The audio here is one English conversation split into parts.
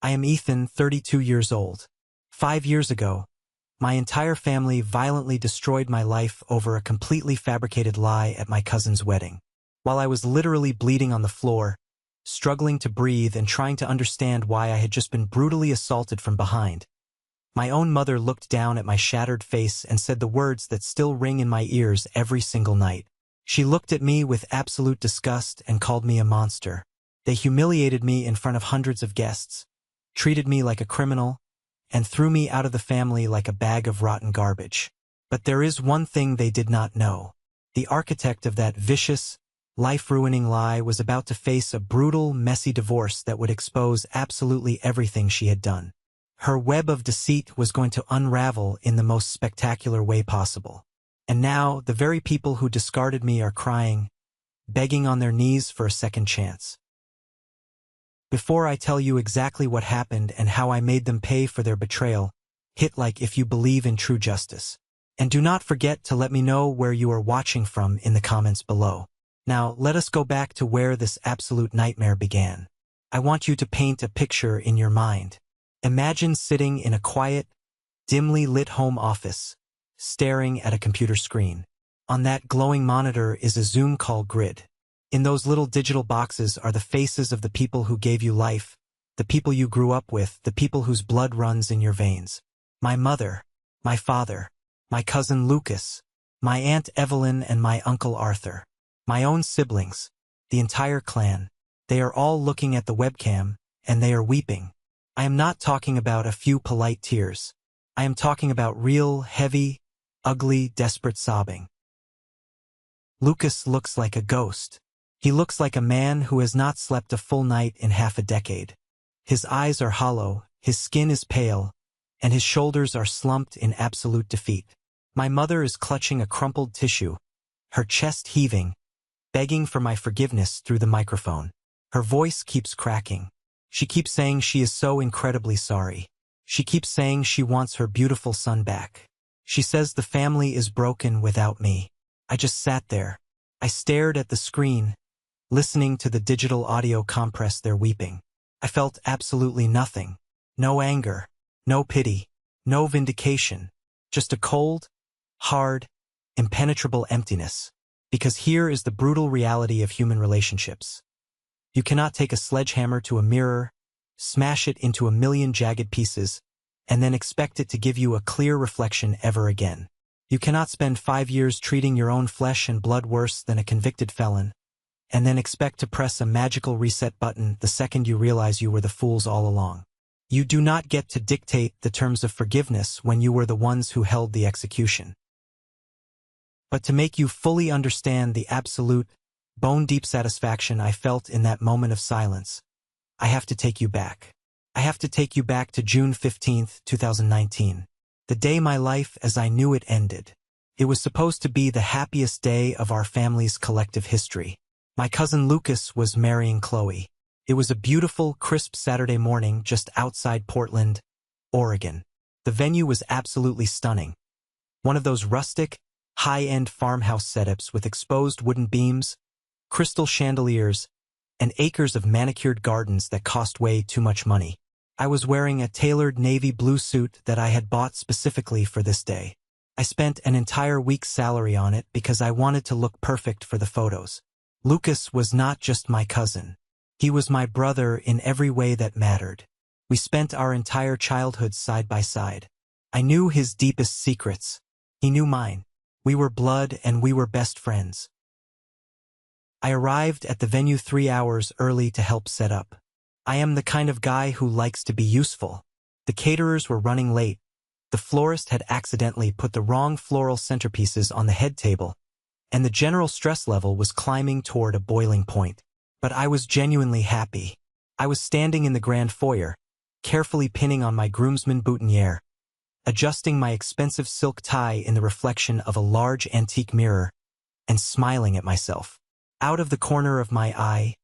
I am Ethan, 32 years old. 5 years ago, my entire family violently destroyed my life over a completely fabricated lie at my cousin's wedding. While I was literally bleeding on the floor, struggling to breathe and trying to understand why I had just been brutally assaulted from behind, my own mother looked down at my shattered face and said the words that still ring in my ears every single night. She looked at me with absolute disgust and called me a monster. They humiliated me in front of hundreds of guests, treated me like a criminal, and threw me out of the family like a bag of rotten garbage. But there is one thing they did not know. The architect of that vicious, life-ruining lie was about to face a brutal, messy divorce that would expose absolutely everything she had done. Her web of deceit was going to unravel in the most spectacular way possible. And now, the very people who discarded me are crying, begging on their knees for a second chance. Before I tell you exactly what happened and how I made them pay for their betrayal, hit like if you believe in true justice. And do not forget to let me know where you are watching from in the comments below. Now, let us go back to where this absolute nightmare began. I want you to paint a picture in your mind. Imagine sitting in a quiet, dimly lit home office, staring at a computer screen. On that glowing monitor is a Zoom call grid. In those little digital boxes are the faces of the people who gave you life, the people you grew up with, the people whose blood runs in your veins. My mother, my father, my cousin Lucas, my Aunt Evelyn and my Uncle Arthur, my own siblings, the entire clan. They are all looking at the webcam, and they are weeping. I am not talking about a few polite tears. I am talking about real, heavy, ugly, desperate sobbing. Lucas looks like a ghost. He looks like a man who has not slept a full night in half a decade. His eyes are hollow, his skin is pale, and his shoulders are slumped in absolute defeat. My mother is clutching a crumpled tissue, her chest heaving, begging for my forgiveness through the microphone. Her voice keeps cracking. She keeps saying she is so incredibly sorry. She keeps saying she wants her beautiful son back. She says the family is broken without me. I just sat there. I stared at the screen, listening to the digital audio compress their weeping. I felt absolutely nothing. No anger, no pity, no vindication. Just a cold, hard, impenetrable emptiness. Because here is the brutal reality of human relationships. You cannot take a sledgehammer to a mirror, smash it into a million jagged pieces, and then expect it to give you a clear reflection ever again. You cannot spend 5 years treating your own flesh and blood worse than a convicted felon, and then expect to press a magical reset button the second you realize you were the fools all along. You do not get to dictate the terms of forgiveness when you were the ones who held the execution. But to make you fully understand the absolute, bone-deep satisfaction I felt in that moment of silence, I have to take you back. I have to take you back to June 15th, 2019. The day my life as I knew it ended. It was supposed to be the happiest day of our family's collective history. My cousin Lucas was marrying Chloe. It was a beautiful, crisp Saturday morning just outside Portland, Oregon. The venue was absolutely stunning. One of those rustic, high-end farmhouse setups with exposed wooden beams, crystal chandeliers, and acres of manicured gardens that cost way too much money. I was wearing a tailored navy blue suit that I had bought specifically for this day. I spent an entire week's salary on it because I wanted to look perfect for the photos. Lucas was not just my cousin. He was my brother in every way that mattered. We spent our entire childhood side by side. I knew his deepest secrets. He knew mine. We were blood and we were best friends. I arrived at the venue 3 hours early to help set up. I am the kind of guy who likes to be useful. The caterers were running late. The florist had accidentally put the wrong floral centerpieces on the head table, and the general stress level was climbing toward a boiling point. But I was genuinely happy. I was standing in the grand foyer, carefully pinning on my groomsman boutonniere, adjusting my expensive silk tie in the reflection of a large antique mirror, and smiling at myself. Out of the corner of my eye,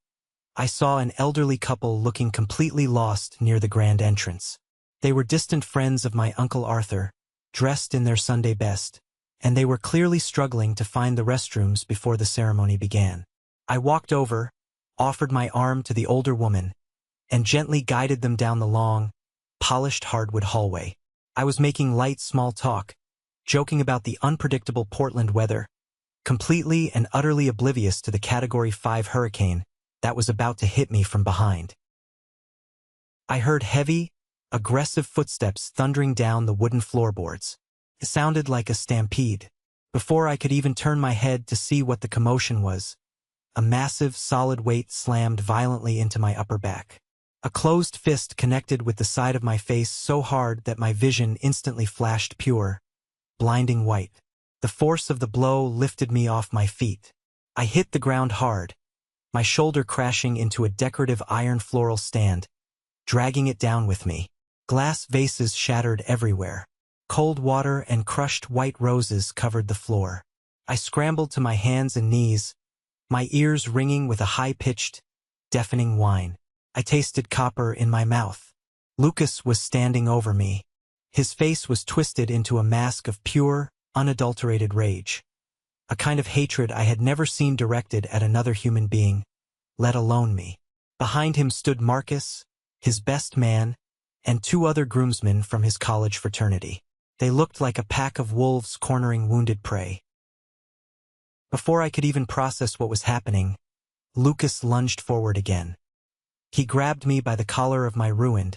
I saw an elderly couple looking completely lost near the grand entrance. They were distant friends of my Uncle Arthur, dressed in their Sunday best, and they were clearly struggling to find the restrooms before the ceremony began. I walked over, offered my arm to the older woman, and gently guided them down the long, polished hardwood hallway. I was making light small talk, joking about the unpredictable Portland weather, completely and utterly oblivious to the Category 5 hurricane that was about to hit me from behind. I heard heavy, aggressive footsteps thundering down the wooden floorboards. It sounded like a stampede. Before I could even turn my head to see what the commotion was, a massive, solid weight slammed violently into my upper back. A closed fist connected with the side of my face so hard that my vision instantly flashed pure, blinding white. The force of the blow lifted me off my feet. I hit the ground hard, my shoulder crashing into a decorative iron floral stand, dragging it down with me. Glass vases shattered everywhere. Cold water and crushed white roses covered the floor. I scrambled to my hands and knees, my ears ringing with a high-pitched, deafening whine. I tasted copper in my mouth. Lucas was standing over me. His face was twisted into a mask of pure, unadulterated rage. A kind of hatred I had never seen directed at another human being, let alone me. Behind him stood Marcus, his best man, and two other groomsmen from his college fraternity. They looked like a pack of wolves cornering wounded prey. Before I could even process what was happening, Lucas lunged forward again. He grabbed me by the collar of my ruined,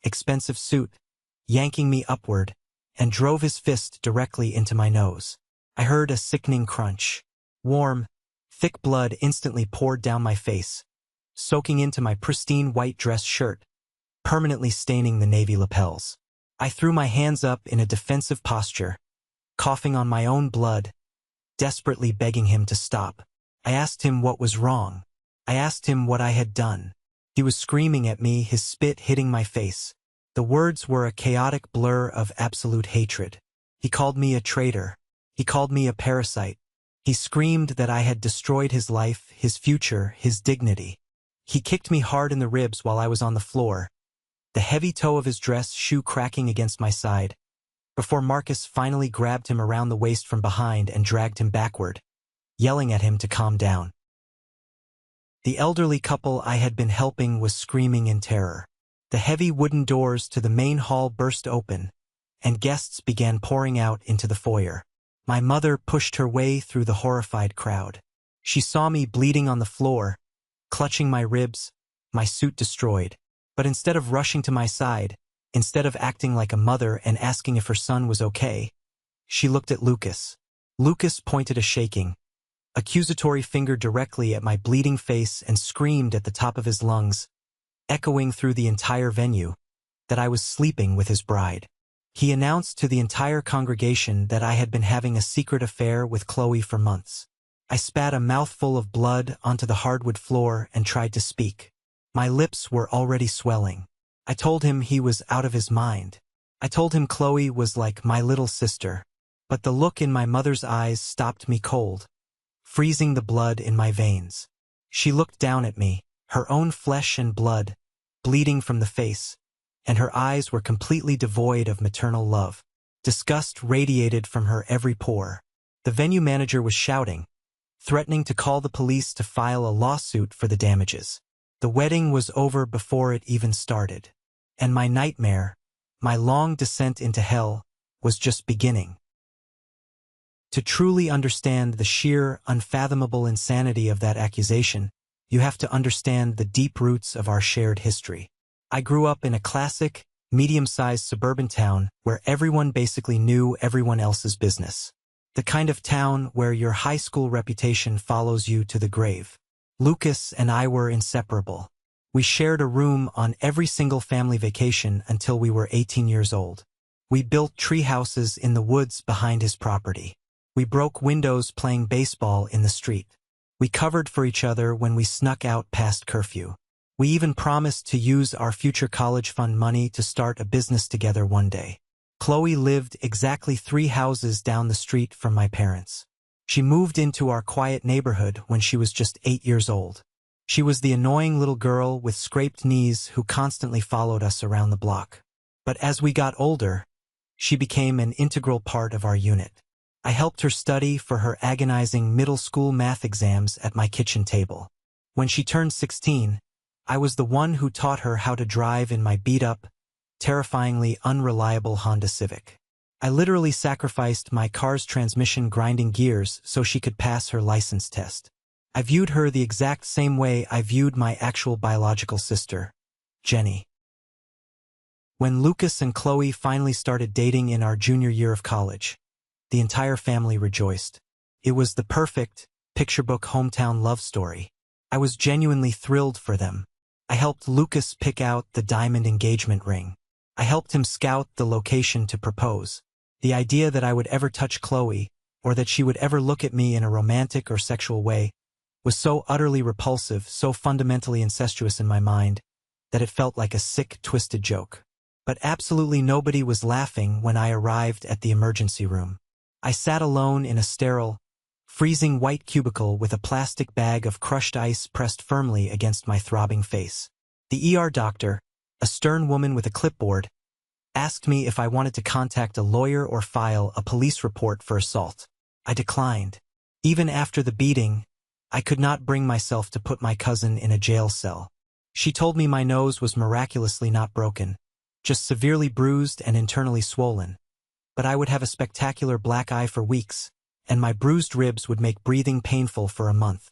expensive suit, yanking me upward, and drove his fist directly into my nose. I heard a sickening crunch. Warm, thick blood instantly poured down my face, soaking into my pristine white dress shirt, permanently staining the navy lapels. I threw my hands up in a defensive posture, coughing on my own blood, desperately begging him to stop. I asked him what was wrong. I asked him what I had done. He was screaming at me, his spit hitting my face. The words were a chaotic blur of absolute hatred. He called me a traitor. He called me a parasite. He screamed that I had destroyed his life, his future, his dignity. He kicked me hard in the ribs while I was on the floor, the heavy toe of his dress shoe cracking against my side, before Marcus finally grabbed him around the waist from behind and dragged him backward, yelling at him to calm down. The elderly couple I had been helping was screaming in terror. The heavy wooden doors to the main hall burst open, and guests began pouring out into the foyer. My mother pushed her way through the horrified crowd. She saw me bleeding on the floor, clutching my ribs, my suit destroyed. But instead of rushing to my side, instead of acting like a mother and asking if her son was okay, she looked at Lucas. Lucas pointed a shaking, accusatory finger directly at my bleeding face and screamed at the top of his lungs, echoing through the entire venue, that I was sleeping with his bride. He announced to the entire congregation that I had been having a secret affair with Chloe for months. I spat a mouthful of blood onto the hardwood floor and tried to speak. My lips were already swelling. I told him he was out of his mind. I told him Chloe was like my little sister. But the look in my mother's eyes stopped me cold, freezing the blood in my veins. She looked down at me, her own flesh and blood, bleeding from the face, and her eyes were completely devoid of maternal love. Disgust radiated from her every pore. The venue manager was shouting, threatening to call the police to file a lawsuit for the damages. The wedding was over before it even started. And my nightmare, my long descent into hell, was just beginning. To truly understand the sheer, unfathomable insanity of that accusation, you have to understand the deep roots of our shared history. I grew up in a classic, medium-sized suburban town where everyone basically knew everyone else's business. The kind of town where your high school reputation follows you to the grave. Lucas and I were inseparable. We shared a room on every single family vacation until we were 18 years old. We built tree houses in the woods behind his property. We broke windows playing baseball in the street. We covered for each other when we snuck out past curfew. We even promised to use our future college fund money to start a business together one day. Chloe lived exactly 3 houses down the street from my parents. She moved into our quiet neighborhood when she was just 8 years old. She was the annoying little girl with scraped knees who constantly followed us around the block. But as we got older, she became an integral part of our unit. I helped her study for her agonizing middle school math exams at my kitchen table. When she turned 16, I was the one who taught her how to drive in my beat-up, terrifyingly unreliable Honda Civic. I literally sacrificed my car's transmission grinding gears so she could pass her license test. I viewed her the exact same way I viewed my actual biological sister, Jenny. When Lucas and Chloe finally started dating in our junior year of college, the entire family rejoiced. It was the perfect, picture-book hometown love story. I was genuinely thrilled for them. I helped Lucas pick out the diamond engagement ring. I helped him scout the location to propose. The idea that I would ever touch Chloe, or that she would ever look at me in a romantic or sexual way, was so utterly repulsive, so fundamentally incestuous in my mind, that it felt like a sick, twisted joke. But absolutely nobody was laughing when I arrived at the emergency room. I sat alone in a sterile, freezing white cubicle with a plastic bag of crushed ice pressed firmly against my throbbing face. The ER doctor, a stern woman with a clipboard, asked me if I wanted to contact a lawyer or file a police report for assault. I declined. Even after the beating, I could not bring myself to put my cousin in a jail cell. She told me my nose was miraculously not broken, just severely bruised and internally swollen. But I would have a spectacular black eye for weeks, and my bruised ribs would make breathing painful for a month.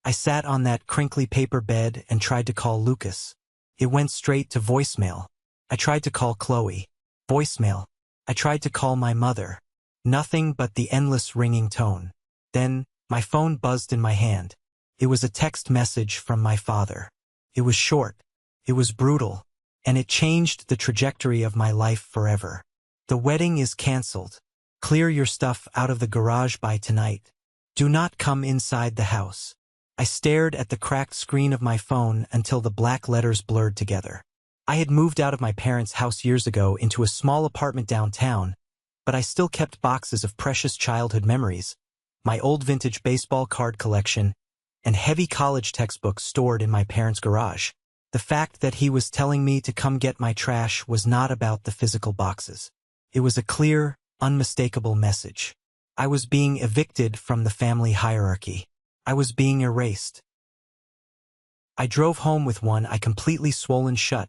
I sat on that crinkly paper bed and tried to call Lucas. It went straight to voicemail. I tried to call Chloe. Voicemail. I tried to call my mother. Nothing but the endless ringing tone. Then, my phone buzzed in my hand. It was a text message from my father. It was short. It was brutal. And it changed the trajectory of my life forever. The wedding is canceled. Clear your stuff out of the garage by tonight. Do not come inside the house. I stared at the cracked screen of my phone until the black letters blurred together. I had moved out of my parents' house years ago into a small apartment downtown, but I still kept boxes of precious childhood memories, my old vintage baseball card collection, and heavy college textbooks stored in my parents' garage. The fact that he was telling me to come get my trash was not about the physical boxes. It was a clear, unmistakable message. I was being evicted from the family hierarchy. I was being erased. I drove home with one eye completely swollen shut,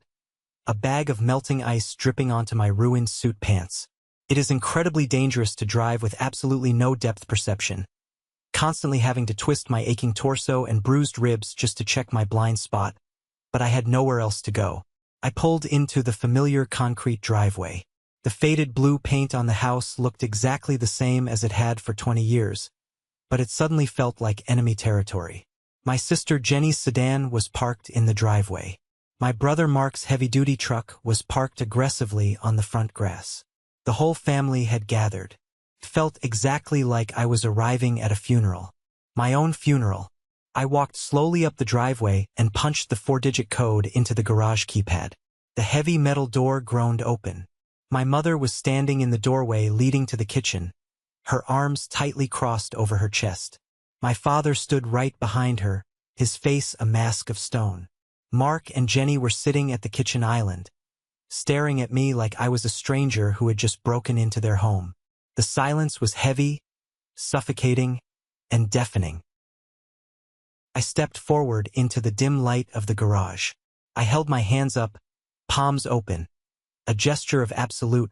a bag of melting ice dripping onto my ruined suit pants. It is incredibly dangerous to drive with absolutely no depth perception, constantly having to twist my aching torso and bruised ribs just to check my blind spot, but I had nowhere else to go. I pulled into the familiar concrete driveway. The faded blue paint on the house looked exactly the same as it had for 20 years, but it suddenly felt like enemy territory. My sister Jenny's sedan was parked in the driveway. My brother Mark's heavy-duty truck was parked aggressively on the front grass. The whole family had gathered. It felt exactly like I was arriving at a funeral. My own funeral. I walked slowly up the driveway and punched the 4-digit code into the garage keypad. The heavy metal door groaned open. My mother was standing in the doorway leading to the kitchen, her arms tightly crossed over her chest. My father stood right behind her, his face a mask of stone. Mark and Jenny were sitting at the kitchen island, staring at me like I was a stranger who had just broken into their home. The silence was heavy, suffocating, and deafening. I stepped forward into the dim light of the garage. I held my hands up, palms open, a gesture of absolute,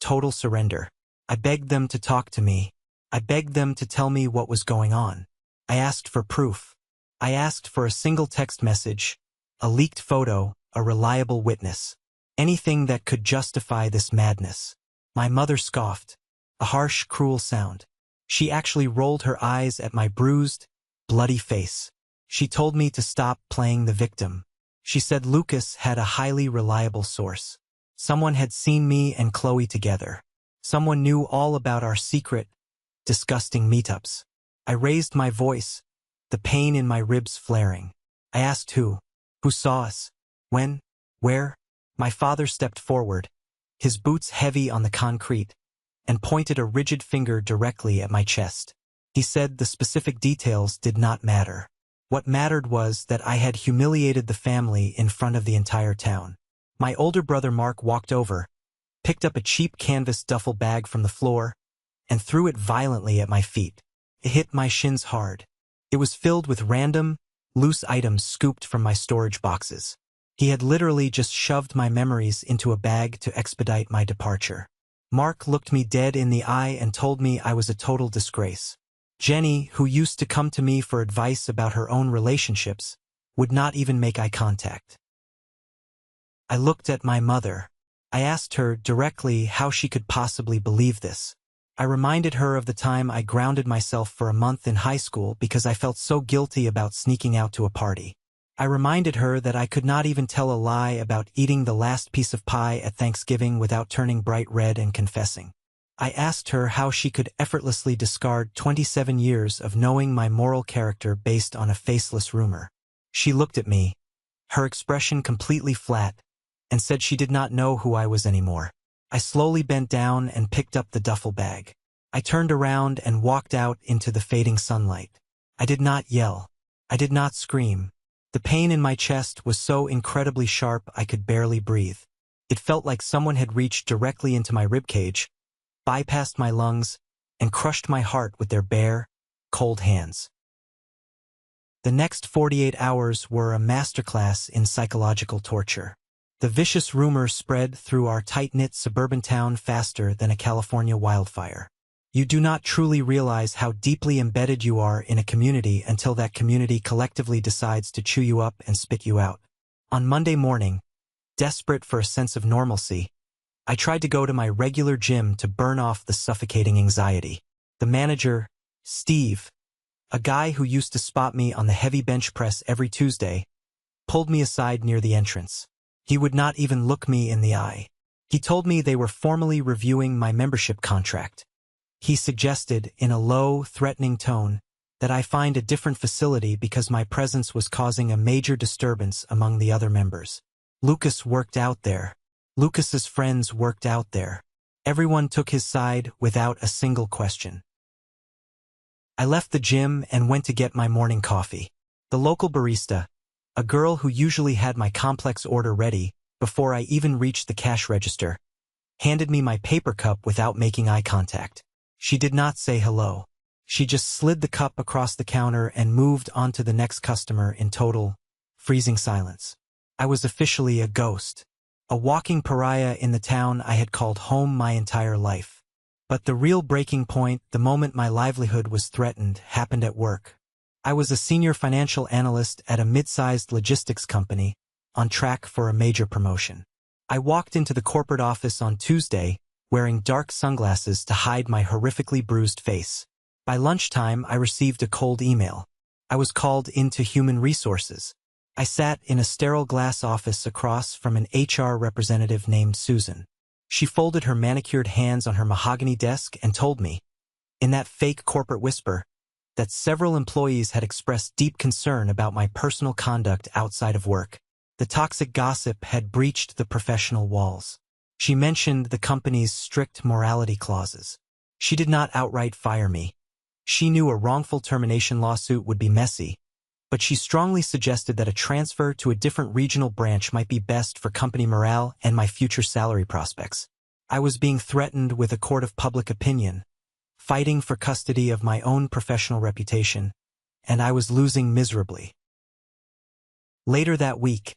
total surrender. I begged them to talk to me. I begged them to tell me what was going on. I asked for proof. I asked for a single text message, a leaked photo, a reliable witness. Anything that could justify this madness. My mother scoffed, a harsh, cruel sound. She actually rolled her eyes at my bruised, bloody face. She told me to stop playing the victim. She said Lucas had a highly reliable source. Someone had seen me and Chloe together. Someone knew all about our secret, disgusting meetups. I raised my voice, the pain in my ribs flaring. I asked who? Who saw us? When? Where? My father stepped forward, his boots heavy on the concrete, and pointed a rigid finger directly at my chest. He said the specific details did not matter. What mattered was that I had humiliated the family in front of the entire town. My older brother Mark walked over, picked up a cheap canvas duffel bag from the floor, and threw it violently at my feet. It hit my shins hard. It was filled with random, loose items scooped from my storage boxes. He had literally just shoved my memories into a bag to expedite my departure. Mark looked me dead in the eye and told me I was a total disgrace. Jenny, who used to come to me for advice about her own relationships, would not even make eye contact. I looked at my mother. I asked her directly how she could possibly believe this. I reminded her of the time I grounded myself for a month in high school because I felt so guilty about sneaking out to a party. I reminded her that I could not even tell a lie about eating the last piece of pie at Thanksgiving without turning bright red and confessing. I asked her how she could effortlessly discard 27 years of knowing my moral character based on a faceless rumor. She looked at me, her expression completely flat, and said she did not know who I was anymore. I slowly bent down and picked up the duffel bag. I turned around and walked out into the fading sunlight. I did not yell. I did not scream. The pain in my chest was so incredibly sharp I could barely breathe. It felt like someone had reached directly into my ribcage, bypassed my lungs, and crushed my heart with their bare, cold hands. The next 48 hours were a masterclass in psychological torture. The vicious rumor spread through our tight-knit suburban town faster than a California wildfire. You do not truly realize how deeply embedded you are in a community until that community collectively decides to chew you up and spit you out. On Monday morning, desperate for a sense of normalcy, I tried to go to my regular gym to burn off the suffocating anxiety. The manager, Steve, a guy who used to spot me on the heavy bench press every Tuesday, pulled me aside near the entrance. He would not even look me in the eye. He told me they were formally reviewing my membership contract. He suggested, in a low, threatening tone, that I find a different facility because my presence was causing a major disturbance among the other members. Lucas worked out there. Lucas's friends worked out there. Everyone took his side without a single question. I left the gym and went to get my morning coffee. The local barista, a girl who usually had my complex order ready before I even reached the cash register, handed me my paper cup without making eye contact. She did not say hello. She just slid the cup across the counter and moved on to the next customer in total, freezing silence. I was officially a ghost, a walking pariah in the town I had called home my entire life. But the real breaking point, the moment my livelihood was threatened, happened at work. I was a senior financial analyst at a mid-sized logistics company, on track for a major promotion. I walked into the corporate office on Tuesday, wearing dark sunglasses to hide my horrifically bruised face. By lunchtime, I received a cold email. I was called into human resources. I sat in a sterile glass office across from an HR representative named Susan. She folded her manicured hands on her mahogany desk and told me, in that fake corporate whisper, that several employees had expressed deep concern about my personal conduct outside of work. The toxic gossip had breached the professional walls. She mentioned the company's strict morality clauses. She did not outright fire me. She knew a wrongful termination lawsuit would be messy, but she strongly suggested that a transfer to a different regional branch might be best for company morale and my future salary prospects. I was being threatened with a court of public opinion, fighting for custody of my own professional reputation, and I was losing miserably. Later that week,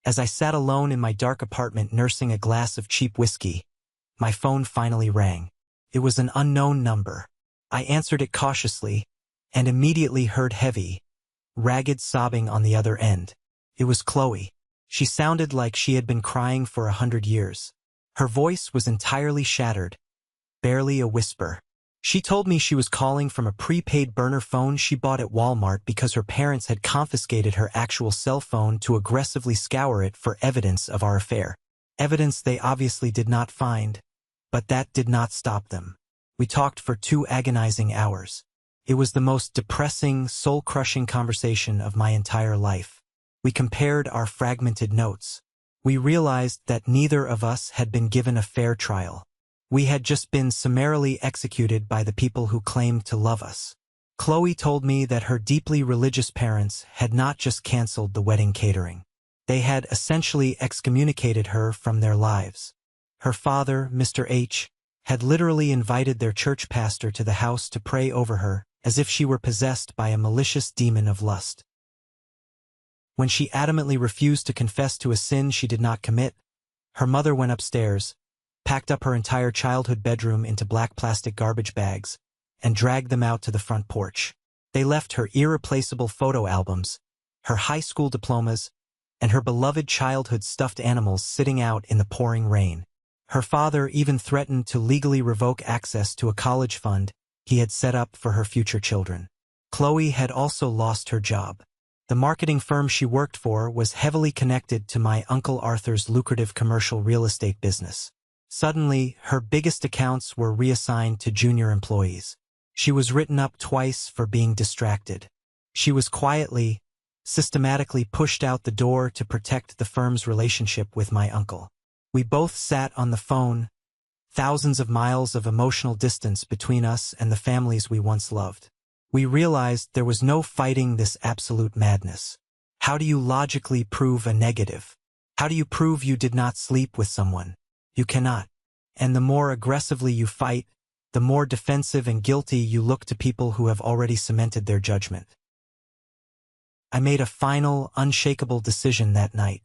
as I sat alone in my dark apartment nursing a glass of cheap whiskey, my phone finally rang. It was an unknown number. I answered it cautiously, and immediately heard heavy, ragged sobbing on the other end. It was Chloe. She sounded like she had been crying for 100 years. Her voice was entirely shattered, barely a whisper. She told me she was calling from a prepaid burner phone she bought at Walmart because her parents had confiscated her actual cell phone to aggressively scour it for evidence of our affair. Evidence they obviously did not find, but that did not stop them. We talked for 2 agonizing hours. It was the most depressing, soul-crushing conversation of my entire life. We compared our fragmented notes. We realized that neither of us had been given a fair trial. We had just been summarily executed by the people who claimed to love us. Chloe told me that her deeply religious parents had not just canceled the wedding catering. They had essentially excommunicated her from their lives. Her father, Mr. H., had literally invited their church pastor to the house to pray over her, as if she were possessed by a malicious demon of lust. When she adamantly refused to confess to a sin she did not commit, her mother went upstairs, packed up her entire childhood bedroom into black plastic garbage bags, and dragged them out to the front porch. They left her irreplaceable photo albums, her high school diplomas, and her beloved childhood stuffed animals sitting out in the pouring rain. Her father even threatened to legally revoke access to a college fund he had set up for her future children. Chloe had also lost her job. The marketing firm she worked for was heavily connected to my Uncle Arthur's lucrative commercial real estate business. Suddenly, her biggest accounts were reassigned to junior employees. She was written up twice for being distracted. She was quietly, systematically pushed out the door to protect the firm's relationship with my uncle. We both sat on the phone, thousands of miles of emotional distance between us and the families we once loved. We realized there was no fighting this absolute madness. How do you logically prove a negative? How do you prove you did not sleep with someone? You cannot. And the more aggressively you fight, the more defensive and guilty you look to people who have already cemented their judgment. I made a final, unshakable decision that night.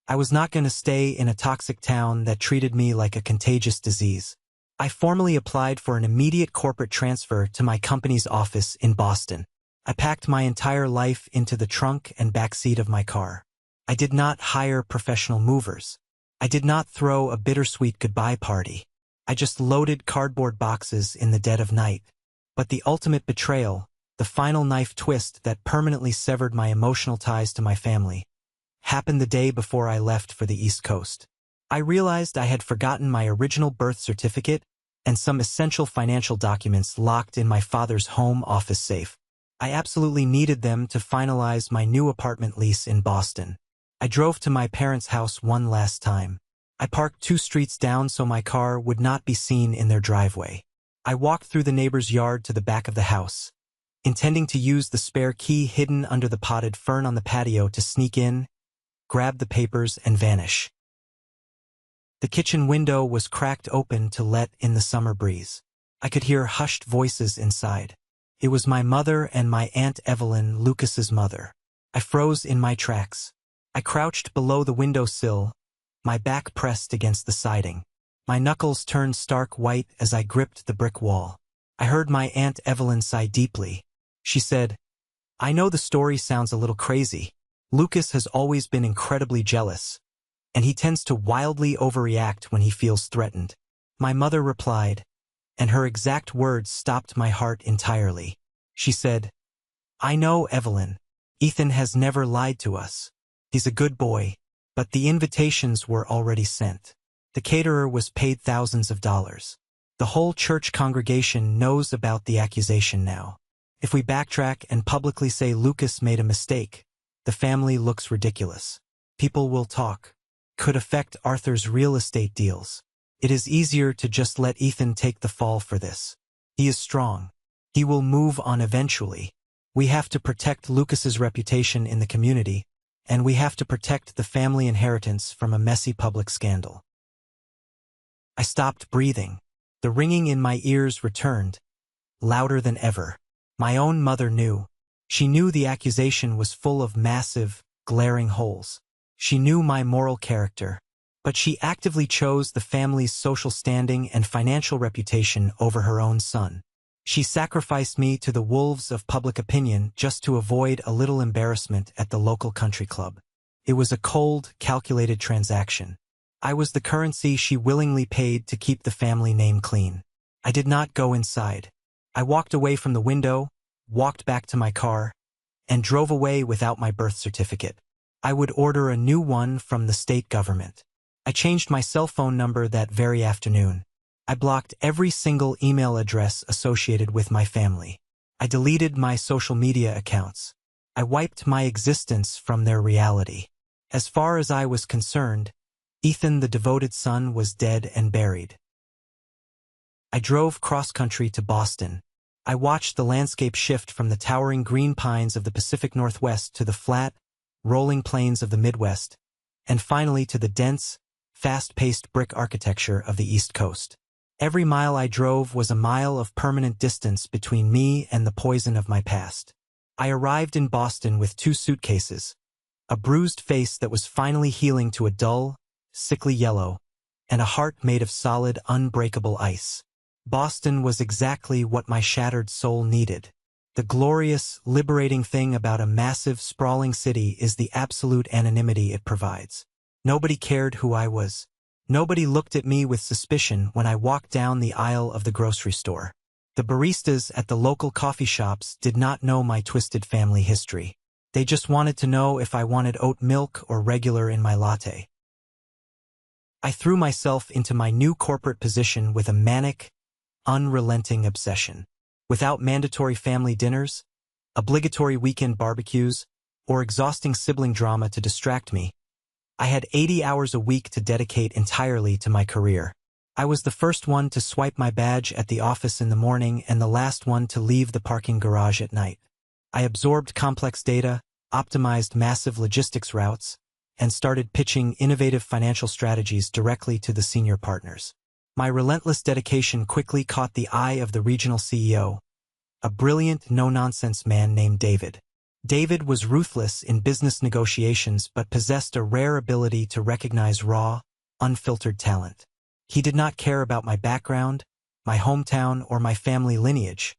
I was not going to stay in a toxic town that treated me like a contagious disease. I formally applied for an immediate corporate transfer to my company's office in Boston. I packed my entire life into the trunk and backseat of my car. I did not hire professional movers. I did not throw a bittersweet goodbye party. I just loaded cardboard boxes in the dead of night. But the ultimate betrayal, the final knife twist that permanently severed my emotional ties to my family, happened the day before I left for the East Coast. I realized I had forgotten my original birth certificate and some essential financial documents locked in my father's home office safe. I absolutely needed them to finalize my new apartment lease in Boston. I drove to my parents' house one last time. I parked 2 streets down so my car would not be seen in their driveway. I walked through the neighbor's yard to the back of the house, intending to use the spare key hidden under the potted fern on the patio to sneak in, grab the papers, and vanish. The kitchen window was cracked open to let in the summer breeze. I could hear hushed voices inside. It was my mother and my Aunt Evelyn, Lucas's mother. I froze in my tracks. I crouched below the windowsill, my back pressed against the siding. My knuckles turned stark white as I gripped the brick wall. I heard my Aunt Evelyn sigh deeply. She said, "I know the story sounds a little crazy. Lucas has always been incredibly jealous, and he tends to wildly overreact when he feels threatened." My mother replied, and her exact words stopped my heart entirely. She said, "I know, Evelyn. Ethan has never lied to us. He's a good boy." But the invitations were already sent. The caterer was paid thousands of dollars. The whole church congregation knows about the accusation now. If we backtrack and publicly say Lucas made a mistake, the family looks ridiculous. People will talk. Could affect Arthur's real estate deals. It is easier to just let Ethan take the fall for this. He is strong. He will move on eventually. We have to protect Lucas's reputation in the community, and we have to protect the family inheritance from a messy public scandal. I stopped breathing. The ringing in my ears returned, louder than ever. My own mother knew. She knew the accusation was full of massive, glaring holes. She knew my moral character, but she actively chose the family's social standing and financial reputation over her own son. She sacrificed me to the wolves of public opinion just to avoid a little embarrassment at the local country club. It was a cold, calculated transaction. I was the currency she willingly paid to keep the family name clean. I did not go inside. I walked away from the window, walked back to my car, and drove away without my birth certificate. I would order a new one from the state government. I changed my cell phone number that very afternoon. I blocked every single email address associated with my family. I deleted my social media accounts. I wiped my existence from their reality. As far as I was concerned, Ethan, the devoted son, was dead and buried. I drove cross-country to Boston. I watched the landscape shift from the towering green pines of the Pacific Northwest to the flat, rolling plains of the Midwest, and finally to the dense, fast-paced brick architecture of the East Coast. Every mile I drove was a mile of permanent distance between me and the poison of my past. I arrived in Boston with 2 suitcases, a bruised face that was finally healing to a dull, sickly yellow, and a heart made of solid, unbreakable ice. Boston was exactly what my shattered soul needed. The glorious, liberating thing about a massive, sprawling city is the absolute anonymity it provides. Nobody cared who I was. Nobody looked at me with suspicion when I walked down the aisle of the grocery store. The baristas at the local coffee shops did not know my twisted family history. They just wanted to know if I wanted oat milk or regular in my latte. I threw myself into my new corporate position with a manic, unrelenting obsession. Without mandatory family dinners, obligatory weekend barbecues, or exhausting sibling drama to distract me, I had 80 hours a week to dedicate entirely to my career. I was the first one to swipe my badge at the office in the morning and the last one to leave the parking garage at night. I absorbed complex data, optimized massive logistics routes, and started pitching innovative financial strategies directly to the senior partners. My relentless dedication quickly caught the eye of the regional CEO, a brilliant, no-nonsense man named David. David was ruthless in business negotiations but possessed a rare ability to recognize raw, unfiltered talent. He did not care about my background, my hometown, or my family lineage.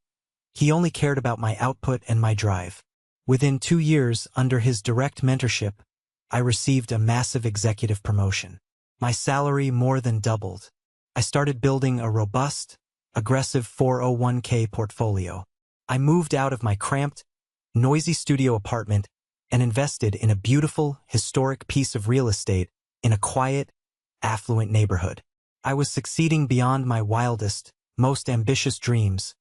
He only cared about my output and my drive. Within 2 years, under his direct mentorship, I received a massive executive promotion. My salary more than doubled. I started building a robust, aggressive 401k portfolio. I moved out of my cramped, noisy studio apartment and invested in a beautiful, historic piece of real estate in a quiet, affluent neighborhood. I was succeeding beyond my wildest, most ambitious dreams,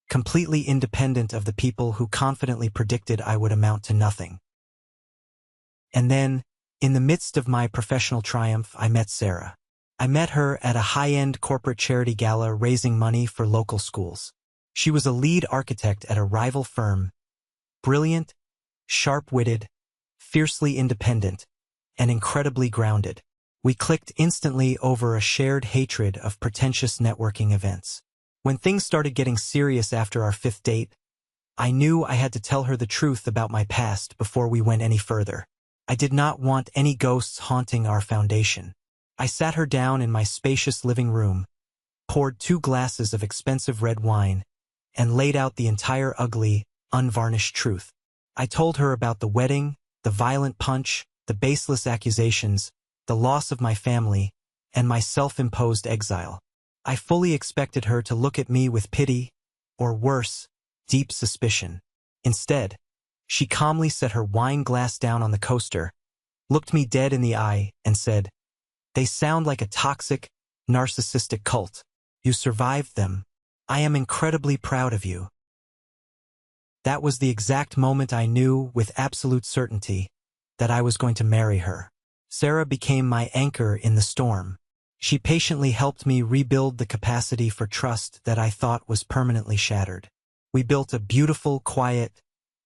completely independent of the people who confidently predicted I would amount to nothing. And then, in the midst of my professional triumph, I met Sarah. I met her at a high-end corporate charity gala raising money for local schools. She was a lead architect at a rival firm, brilliant, sharp-witted, fiercely independent, and incredibly grounded. We clicked instantly over a shared hatred of pretentious networking events. When things started getting serious after our 5th date, I knew I had to tell her the truth about my past before we went any further. I did not want any ghosts haunting our foundation. I sat her down in my spacious living room, poured 2 glasses of expensive red wine, and laid out the entire ugly, unvarnished truth. I told her about the wedding, the violent punch, the baseless accusations, the loss of my family, and my self-imposed exile. I fully expected her to look at me with pity, or worse, deep suspicion. Instead, she calmly set her wine glass down on the coaster, looked me dead in the eye, and said, "They sound like a toxic, narcissistic cult. You survived them. I am incredibly proud of you." That was the exact moment I knew, with absolute certainty, that I was going to marry her. Sarah became my anchor in the storm. She patiently helped me rebuild the capacity for trust that I thought was permanently shattered. We built a beautiful, quiet,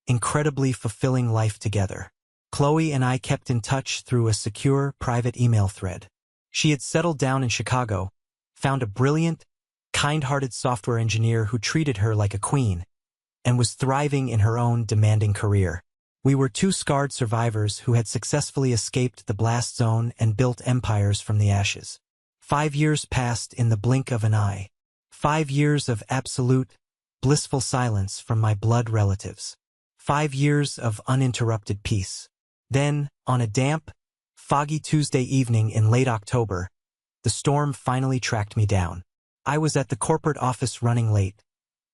incredibly fulfilling life together. Chloe and I kept in touch through a secure, private email thread. She had settled down in Chicago, found a brilliant, kind-hearted software engineer who treated her like a queen, and was thriving in her own demanding career. We were 2 scarred survivors who had successfully escaped the blast zone and built empires from the ashes. 5 years passed in the blink of an eye. 5 years of absolute, blissful silence from my blood relatives. 5 years of uninterrupted peace. Then, on a damp, foggy Tuesday evening in late October, the storm finally tracked me down. I was at the corporate office running late,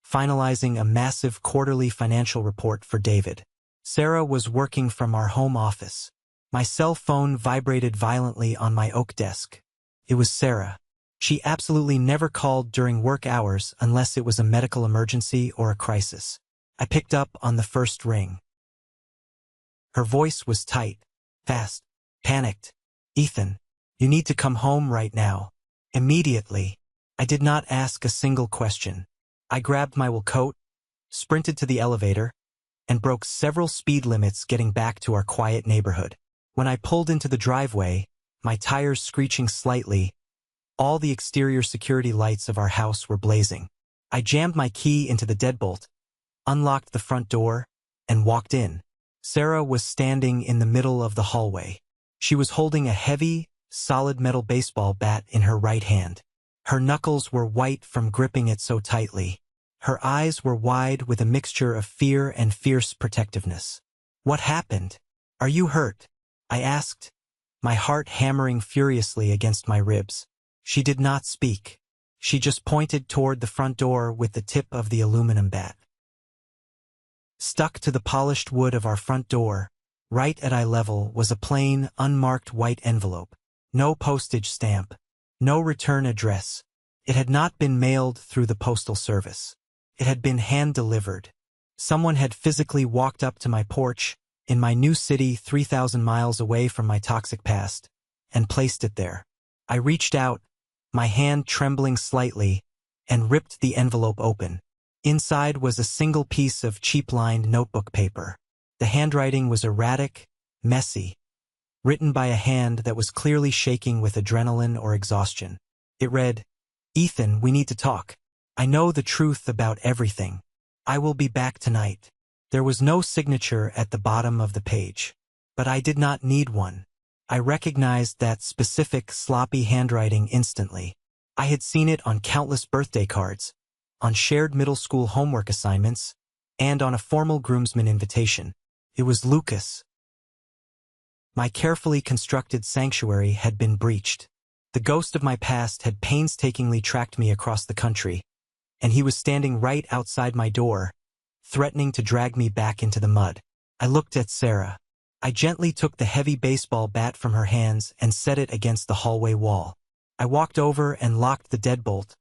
finalizing a massive quarterly financial report for David. Sarah was working from our home office. My cell phone vibrated violently on my oak desk. It was Sarah. She absolutely never called during work hours unless it was a medical emergency or a crisis. I picked up on the first ring. Her voice was tight, fast, panicked. "Ethan, you need to come home right now. Immediately." I did not ask a single question. I grabbed my wool coat, sprinted to the elevator, and broke several speed limits getting back to our quiet neighborhood. When I pulled into the driveway, my tires screeching slightly, all the exterior security lights of our house were blazing. I jammed my key into the deadbolt, unlocked the front door, and walked in. Sarah was standing in the middle of the hallway. She was holding a heavy, solid metal baseball bat in her right hand. Her knuckles were white from gripping it so tightly. Her eyes were wide with a mixture of fear and fierce protectiveness. "What happened? Are you hurt?" I asked, my heart hammering furiously against my ribs. She did not speak. She just pointed toward the front door with the tip of the aluminum bat. Stuck to the polished wood of our front door, right at eye level, was a plain, unmarked white envelope. No postage stamp. No return address. It had not been mailed through the postal service. It had been hand-delivered. Someone had physically walked up to my porch, in my new city 3,000 miles away from my toxic past, and placed it there. I reached out, my hand trembling slightly, and ripped the envelope open. Inside was a single piece of cheap-lined notebook paper. The handwriting was erratic, messy, written by a hand that was clearly shaking with adrenaline or exhaustion. It read, "Ethan, we need to talk. I know the truth about everything. I will be back tonight." There was no signature at the bottom of the page. But I did not need one. I recognized that specific sloppy handwriting instantly. I had seen it on countless birthday cards, on shared middle school homework assignments, and on a formal groomsman invitation. It was Lucas. My carefully constructed sanctuary had been breached. The ghost of my past had painstakingly tracked me across the country, and he was standing right outside my door, threatening to drag me back into the mud. I looked at Sarah. I gently took the heavy baseball bat from her hands and set it against the hallway wall. I walked over and locked the deadbolt,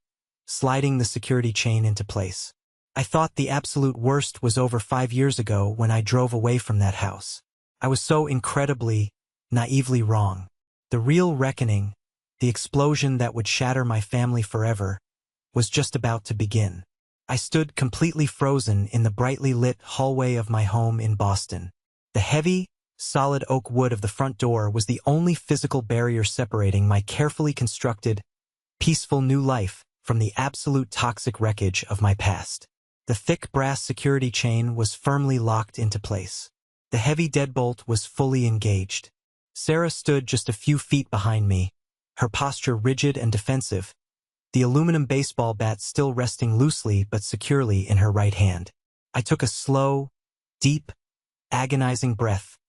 sliding the security chain into place. I thought the absolute worst was over 5 years ago when I drove away from that house. I was so incredibly, naively wrong. The real reckoning, the explosion that would shatter my family forever, was just about to begin. I stood completely frozen in the brightly lit hallway of my home in Boston. The heavy, solid oak wood of the front door was the only physical barrier separating my carefully constructed, peaceful new life from the absolute toxic wreckage of my past. The thick brass security chain was firmly locked into place. The heavy deadbolt was fully engaged. Sarah stood just a few feet behind me, her posture rigid and defensive, the aluminum baseball bat still resting loosely but securely in her right hand. I took a slow, deep, agonizing breath,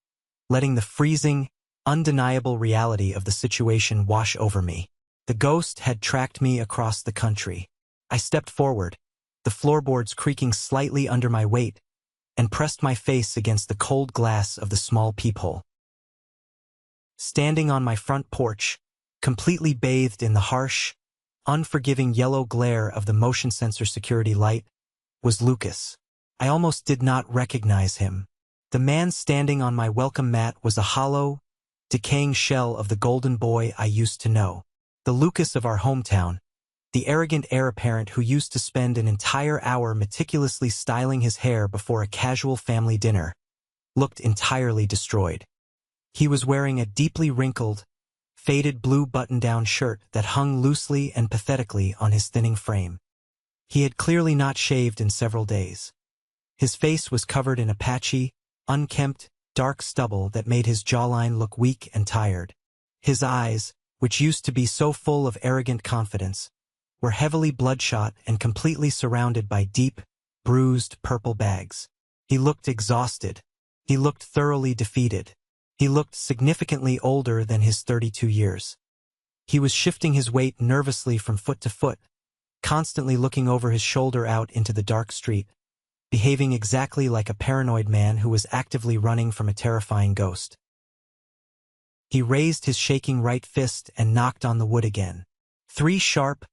letting the freezing, undeniable reality of the situation wash over me. The ghost had tracked me across the country. I stepped forward, the floorboards creaking slightly under my weight, and pressed my face against the cold glass of the small peephole. Standing on my front porch, completely bathed in the harsh, unforgiving yellow glare of the motion sensor security light, was Lucas. I almost did not recognize him. The man standing on my welcome mat was a hollow, decaying shell of the golden boy I used to know. The Lucas of our hometown, the arrogant heir apparent who used to spend an entire hour meticulously styling his hair before a casual family dinner, looked entirely destroyed. He was wearing a deeply wrinkled, faded blue button-down shirt that hung loosely and pathetically on his thinning frame. He had clearly not shaved in several days. His face was covered in a patchy, unkempt, dark stubble that made his jawline look weak and tired. His eyes, which used to be so full of arrogant confidence, were heavily bloodshot and completely surrounded by deep, bruised purple bags. He looked exhausted. He looked thoroughly defeated. He looked significantly older than his 32 years. He was shifting his weight nervously from foot to foot, constantly looking over his shoulder out into the dark street, behaving exactly like a paranoid man who was actively running from a terrifying ghost. He raised his shaking right fist and knocked on the wood again. 3 sharp,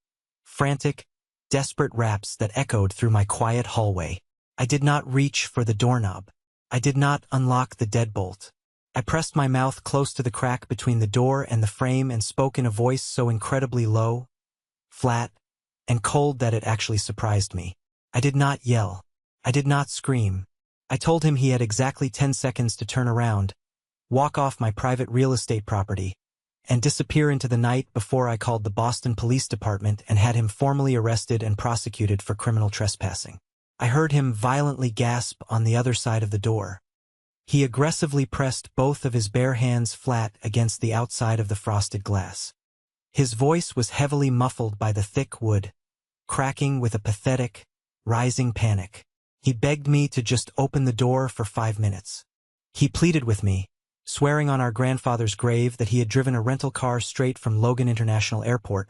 frantic, desperate raps that echoed through my quiet hallway. I did not reach for the doorknob. I did not unlock the deadbolt. I pressed my mouth close to the crack between the door and the frame and spoke in a voice so incredibly low, flat, and cold that it actually surprised me. I did not yell. I did not scream. I told him he had exactly 10 seconds to turn around, walk off my private real estate property, and disappear into the night before I called the Boston Police Department and had him formally arrested and prosecuted for criminal trespassing. I heard him violently gasp on the other side of the door. He aggressively pressed both of his bare hands flat against the outside of the frosted glass. His voice was heavily muffled by the thick wood, cracking with a pathetic, rising panic. He begged me to just open the door for 5 minutes. He pleaded with me, swearing on our grandfather's grave that he had driven a rental car straight from Logan International Airport,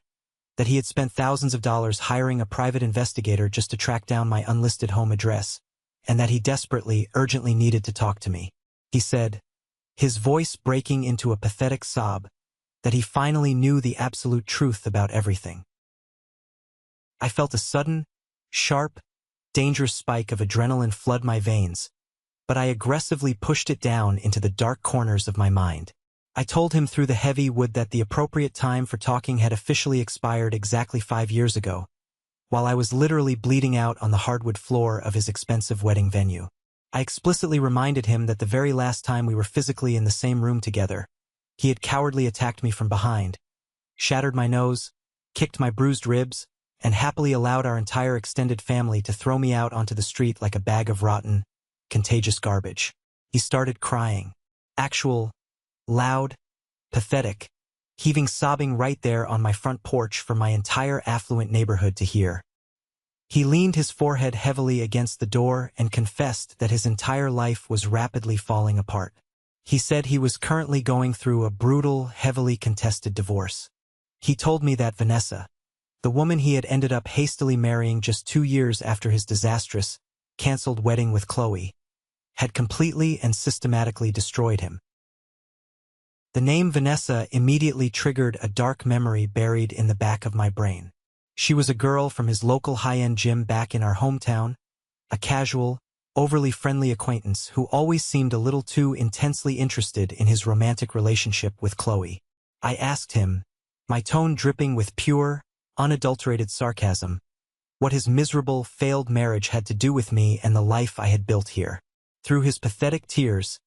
that he had spent thousands of dollars hiring a private investigator just to track down my unlisted home address, and that he desperately, urgently needed to talk to me. He said, his voice breaking into a pathetic sob, that he finally knew the absolute truth about everything. I felt a sudden, sharp, dangerous spike of adrenaline flood my veins, but I aggressively pushed it down into the dark corners of my mind. I told him through the heavy wood that the appropriate time for talking had officially expired exactly 5 years ago, while I was literally bleeding out on the hardwood floor of his expensive wedding venue. I explicitly reminded him that the very last time we were physically in the same room together, he had cowardly attacked me from behind, shattered my nose, kicked my bruised ribs, and happily allowed our entire extended family to throw me out onto the street like a bag of rotten, contagious garbage. He started crying. Actual, loud, pathetic, heaving sobbing right there on my front porch for my entire affluent neighborhood to hear. He leaned his forehead heavily against the door and confessed that his entire life was rapidly falling apart. He said he was currently going through a brutal, heavily contested divorce. He told me that Vanessa, the woman he had ended up hastily marrying just 2 years after his disastrous, canceled wedding with Chloe, had completely and systematically destroyed him. The name Vanessa immediately triggered a dark memory buried in the back of my brain. She was a girl from his local high-end gym back in our hometown, a casual, overly friendly acquaintance who always seemed a little too intensely interested in his romantic relationship with Chloe. I asked him, my tone dripping with pure, unadulterated sarcasm, what his miserable, failed marriage had to do with me and the life I had built here. Through his pathetic tears,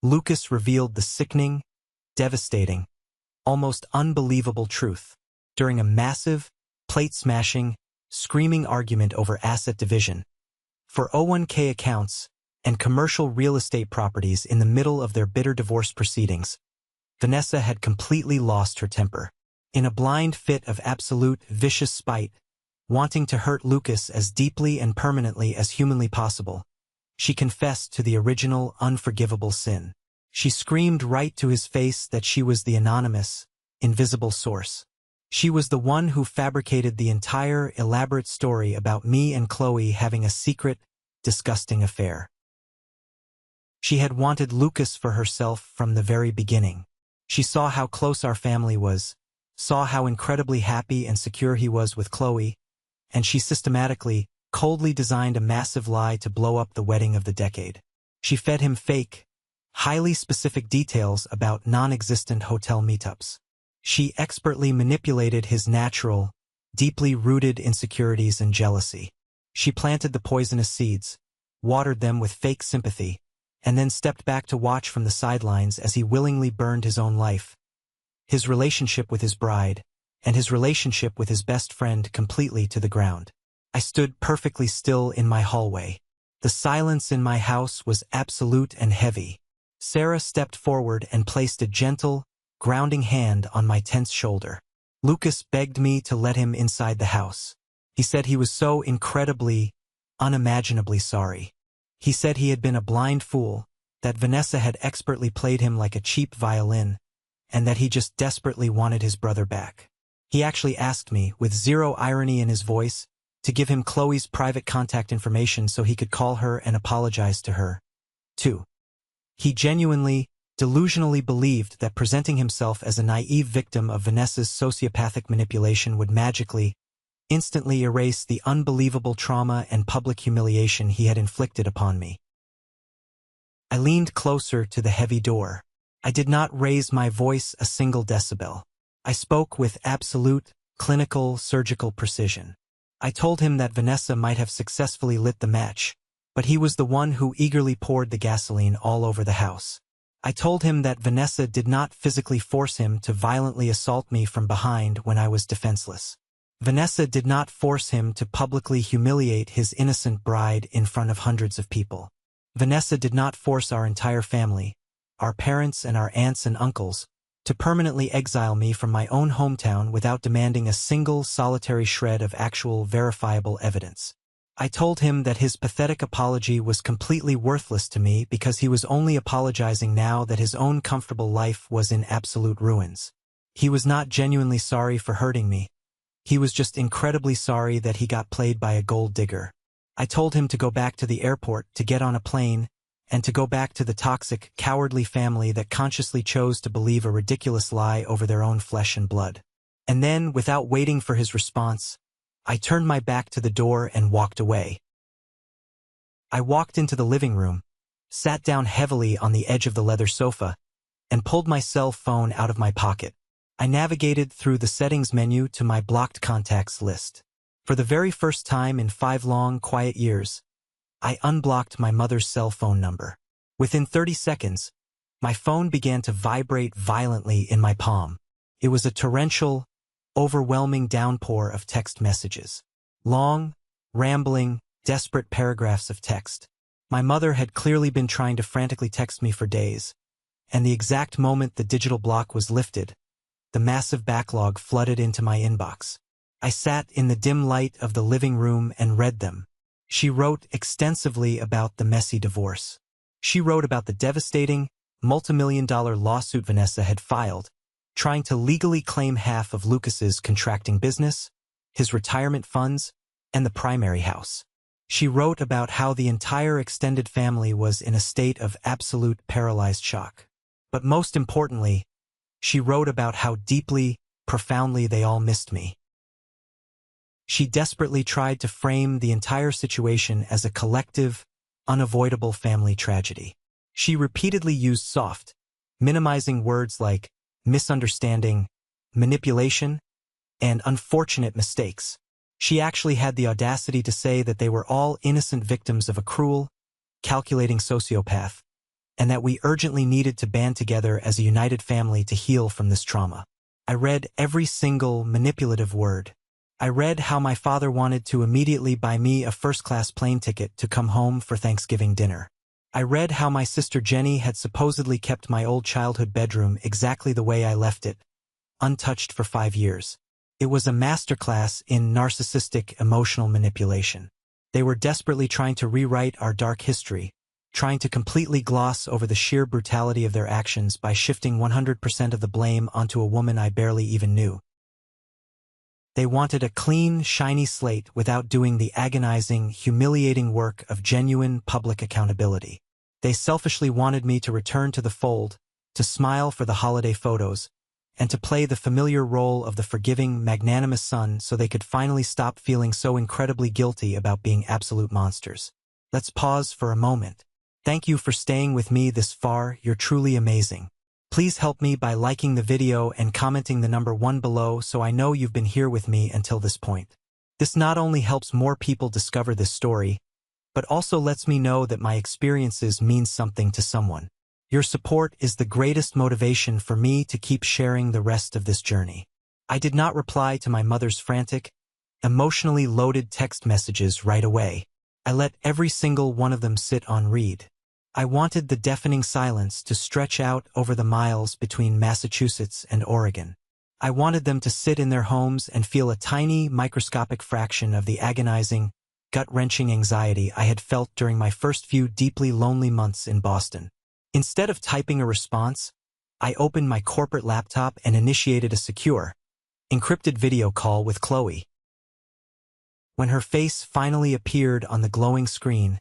Lucas revealed the sickening, devastating, almost unbelievable truth. During a massive, plate-smashing, screaming argument over asset division, for 401k accounts and commercial real estate properties in the middle of their bitter divorce proceedings, Vanessa had completely lost her temper. In a blind fit of absolute, vicious spite, wanting to hurt Lucas as deeply and permanently as humanly possible, she confessed to the original, unforgivable sin. She screamed right to his face that she was the anonymous, invisible source. She was the one who fabricated the entire elaborate story about me and Chloe having a secret, disgusting affair. She had wanted Lucas for herself from the very beginning. She saw how close our family was, saw how incredibly happy and secure he was with Chloe, and she systematically, coldly designed a massive lie to blow up the wedding of the decade. She fed him fake, highly specific details about non-existent hotel meetups. She expertly manipulated his natural, deeply rooted insecurities and jealousy. She planted the poisonous seeds, watered them with fake sympathy, and then stepped back to watch from the sidelines as he willingly burned his own life, his relationship with his bride, and his relationship with his best friend completely to the ground. I stood perfectly still in my hallway. The silence in my house was absolute and heavy. Sarah stepped forward and placed a gentle, grounding hand on my tense shoulder. Lucas begged me to let him inside the house. He said he was so incredibly, unimaginably sorry. He said he had been a blind fool, that Vanessa had expertly played him like a cheap violin, and that he just desperately wanted his brother back. He actually asked me, with zero irony in his voice, to give him Chloe's private contact information so he could call her and apologize to her, too. He genuinely, delusionally believed that presenting himself as a naive victim of Vanessa's sociopathic manipulation would magically, instantly erase the unbelievable trauma and public humiliation he had inflicted upon me. I leaned closer to the heavy door. I did not raise my voice a single decibel. I spoke with absolute, clinical, surgical precision. I told him that Vanessa might have successfully lit the match, but he was the one who eagerly poured the gasoline all over the house. I told him that Vanessa did not physically force him to violently assault me from behind when I was defenseless. Vanessa did not force him to publicly humiliate his innocent bride in front of hundreds of people. Vanessa did not force our entire family, our parents and our aunts and uncles, to permanently exile me from my own hometown without demanding a single solitary shred of actual verifiable evidence. I told him that his pathetic apology was completely worthless to me because he was only apologizing now that his own comfortable life was in absolute ruins. He was not genuinely sorry for hurting me. He was just incredibly sorry that he got played by a gold digger. I told him to go back to the airport, to get on a plane, and to go back to the toxic, cowardly family that consciously chose to believe a ridiculous lie over their own flesh and blood. And then, without waiting for his response, I turned my back to the door and walked away. I walked into the living room, sat down heavily on the edge of the leather sofa, and pulled my cell phone out of my pocket. I navigated through the settings menu to my blocked contacts list. For the very first time in 5 long, quiet years, I unblocked my mother's cell phone number. Within 30 seconds, my phone began to vibrate violently in my palm. It was a torrential, overwhelming downpour of text messages. Long, rambling, desperate paragraphs of text. My mother had clearly been trying to frantically text me for days, and the exact moment the digital block was lifted, the massive backlog flooded into my inbox. I sat in the dim light of the living room and read them. She wrote extensively about the messy divorce. She wrote about the devastating, multimillion-dollar lawsuit Vanessa had filed, trying to legally claim half of Lucas's contracting business, his retirement funds, and the primary house. She wrote about how the entire extended family was in a state of absolute paralyzed shock. But most importantly, she wrote about how deeply, profoundly they all missed me. She desperately tried to frame the entire situation as a collective, unavoidable family tragedy. She repeatedly used soft, minimizing words like misunderstanding, manipulation, and unfortunate mistakes. She actually had the audacity to say that they were all innocent victims of a cruel, calculating sociopath, and that we urgently needed to band together as a united family to heal from this trauma. I read every single manipulative word. I read how my father wanted to immediately buy me a first-class plane ticket to come home for Thanksgiving dinner. I read how my sister Jenny had supposedly kept my old childhood bedroom exactly the way I left it, untouched for 5 years. It was a masterclass in narcissistic emotional manipulation. They were desperately trying to rewrite our dark history, trying to completely gloss over the sheer brutality of their actions by shifting 100% of the blame onto a woman I barely even knew. They wanted a clean, shiny slate without doing the agonizing, humiliating work of genuine public accountability. They selfishly wanted me to return to the fold, to smile for the holiday photos, and to play the familiar role of the forgiving, magnanimous son so they could finally stop feeling so incredibly guilty about being absolute monsters. Let's pause for a moment. Thank you for staying with me this far, you're truly amazing. Please help me by liking the video and commenting the number 1 below so I know you've been here with me until this point. This not only helps more people discover this story, but also lets me know that my experiences mean something to someone. Your support is the greatest motivation for me to keep sharing the rest of this journey. I did not reply to my mother's frantic, emotionally loaded text messages right away. I let every single one of them sit on read. I wanted the deafening silence to stretch out over the miles between Massachusetts and Oregon. I wanted them to sit in their homes and feel a tiny, microscopic fraction of the agonizing, gut-wrenching anxiety I had felt during my first few deeply lonely months in Boston. Instead of typing a response, I opened my corporate laptop and initiated a secure, encrypted video call with Chloe. When her face finally appeared on the glowing screen,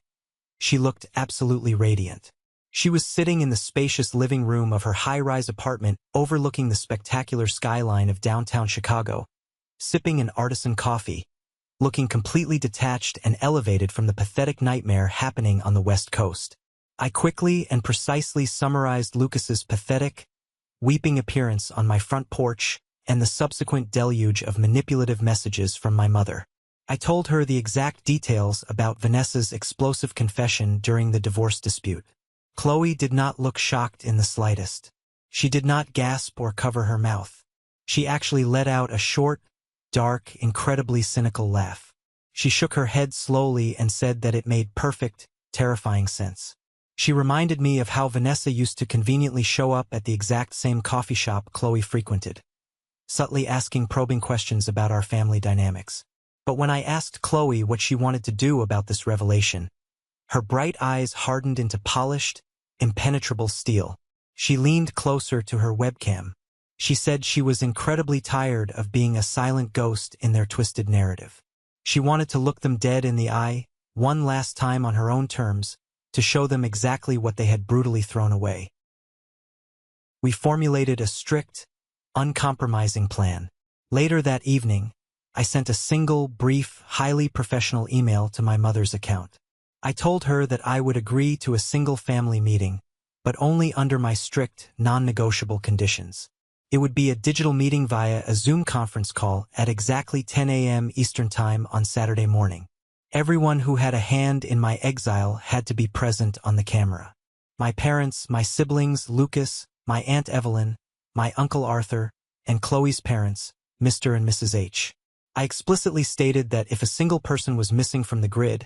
she looked absolutely radiant. She was sitting in the spacious living room of her high-rise apartment overlooking the spectacular skyline of downtown Chicago, sipping an artisan coffee, looking completely detached and elevated from the pathetic nightmare happening on the West Coast. I quickly and precisely summarized Lucas's pathetic, weeping appearance on my front porch and the subsequent deluge of manipulative messages from my mother. I told her the exact details about Vanessa's explosive confession during the divorce dispute. Chloe did not look shocked in the slightest. She did not gasp or cover her mouth. She actually let out a short, dark, incredibly cynical laugh. She shook her head slowly and said that it made perfect, terrifying sense. She reminded me of how Vanessa used to conveniently show up at the exact same coffee shop Chloe frequented, subtly asking probing questions about our family dynamics. But when I asked Chloe what she wanted to do about this revelation, her bright eyes hardened into polished, impenetrable steel. She leaned closer to her webcam. She said she was incredibly tired of being a silent ghost in their twisted narrative. She wanted to look them dead in the eye, one last time on her own terms, to show them exactly what they had brutally thrown away. We formulated a strict, uncompromising plan. Later that evening, I sent a single, brief, highly professional email to my mother's account. I told her that I would agree to a single family meeting, but only under my strict, non-negotiable conditions. It would be a digital meeting via a Zoom conference call at exactly 10 a.m. Eastern Time on Saturday morning. Everyone who had a hand in my exile had to be present on the camera. My parents, my siblings, Lucas, my Aunt Evelyn, my Uncle Arthur, and Chloe's parents, Mr. and Mrs. H. I explicitly stated that if a single person was missing from the grid,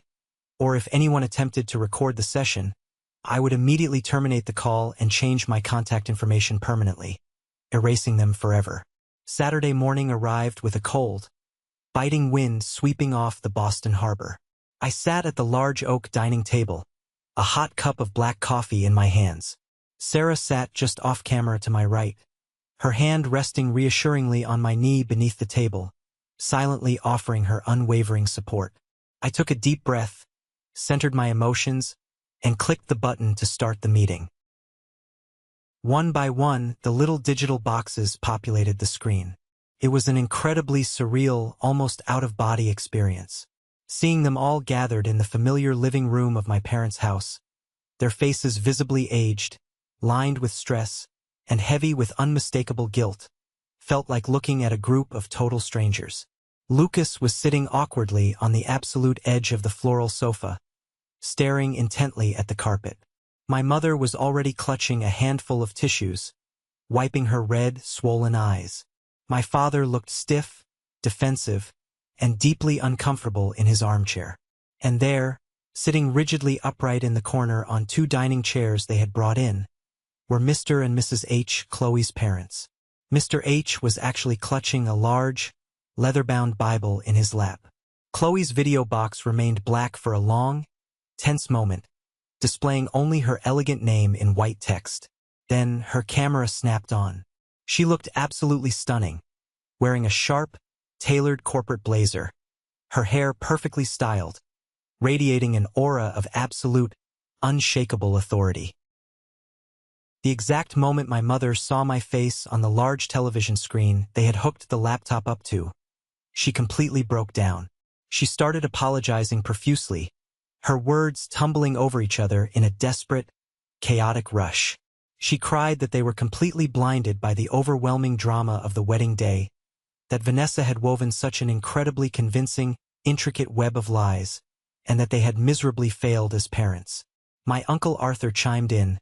or if anyone attempted to record the session, I would immediately terminate the call and change my contact information permanently, erasing them forever. Saturday morning arrived with a cold, biting wind sweeping off the Boston harbor. I sat at the large oak dining table, a hot cup of black coffee in my hands. Sarah sat just off camera to my right, her hand resting reassuringly on my knee beneath the table, silently offering her unwavering support. I took a deep breath, centered my emotions, and clicked the button to start the meeting. One by one, the little digital boxes populated the screen. It was an incredibly surreal, almost out-of-body experience. Seeing them all gathered in the familiar living room of my parents' house, their faces visibly aged, lined with stress, and heavy with unmistakable guilt, felt like looking at a group of total strangers. Lucas was sitting awkwardly on the absolute edge of the floral sofa, staring intently at the carpet. My mother was already clutching a handful of tissues, wiping her red, swollen eyes. My father looked stiff, defensive, and deeply uncomfortable in his armchair. And there, sitting rigidly upright in the corner on two dining chairs they had brought in, were Mr. and Mrs. H., Chloe's parents. Mr. H. was actually clutching a large, leather-bound Bible in his lap. Chloe's video box remained black for a long, tense moment, displaying only her elegant name in white text. Then her camera snapped on. She looked absolutely stunning, wearing a sharp, tailored corporate blazer, her hair perfectly styled, radiating an aura of absolute, unshakable authority. The exact moment my mother saw my face on the large television screen they had hooked the laptop up to, she completely broke down. She started apologizing profusely, her words tumbling over each other in a desperate, chaotic rush. She cried that they were completely blinded by the overwhelming drama of the wedding day, that Vanessa had woven such an incredibly convincing, intricate web of lies, and that they had miserably failed as parents. My Uncle Arthur chimed in,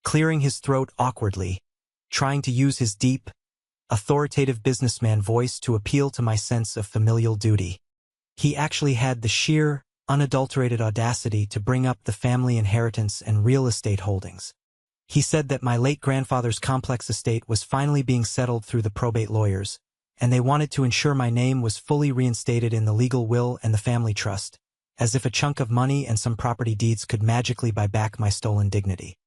clearing his throat awkwardly, trying to use his deep, authoritative businessman voice to appeal to my sense of familial duty. He actually had the sheer, unadulterated audacity to bring up the family inheritance and real estate holdings. He said that my late grandfather's complex estate was finally being settled through the probate lawyers, and they wanted to ensure my name was fully reinstated in the legal will and the family trust, as if a chunk of money and some property deeds could magically buy back my stolen dignity.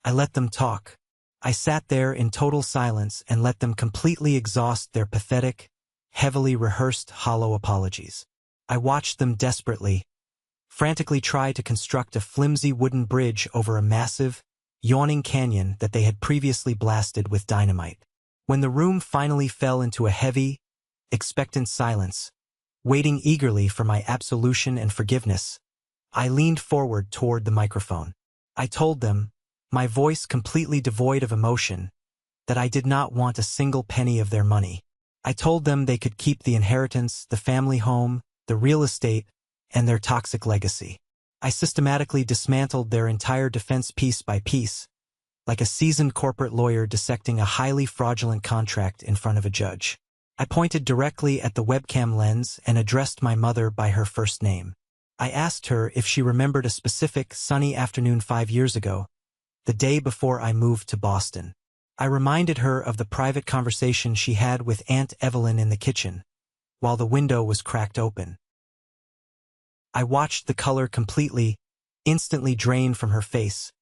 I let them talk. I sat there in total silence and let them completely exhaust their pathetic, heavily rehearsed, hollow apologies. I watched them desperately, frantically try to construct a flimsy wooden bridge over a massive, yawning canyon that they had previously blasted with dynamite. When the room finally fell into a heavy, expectant silence, waiting eagerly for my absolution and forgiveness, I leaned forward toward the microphone. I told them, my voice completely devoid of emotion, that I did not want a single penny of their money. I told them they could keep the inheritance, the family home, the real estate, and their toxic legacy. I systematically dismantled their entire defense piece by piece, like a seasoned corporate lawyer dissecting a highly fraudulent contract in front of a judge. I pointed directly at the webcam lens and addressed my mother by her first name. I asked her if she remembered a specific sunny afternoon 5 years ago, the day before I moved to Boston. I reminded her of the private conversation she had with Aunt Evelyn in the kitchen, while the window was cracked open. I watched the color instantly drain from her face,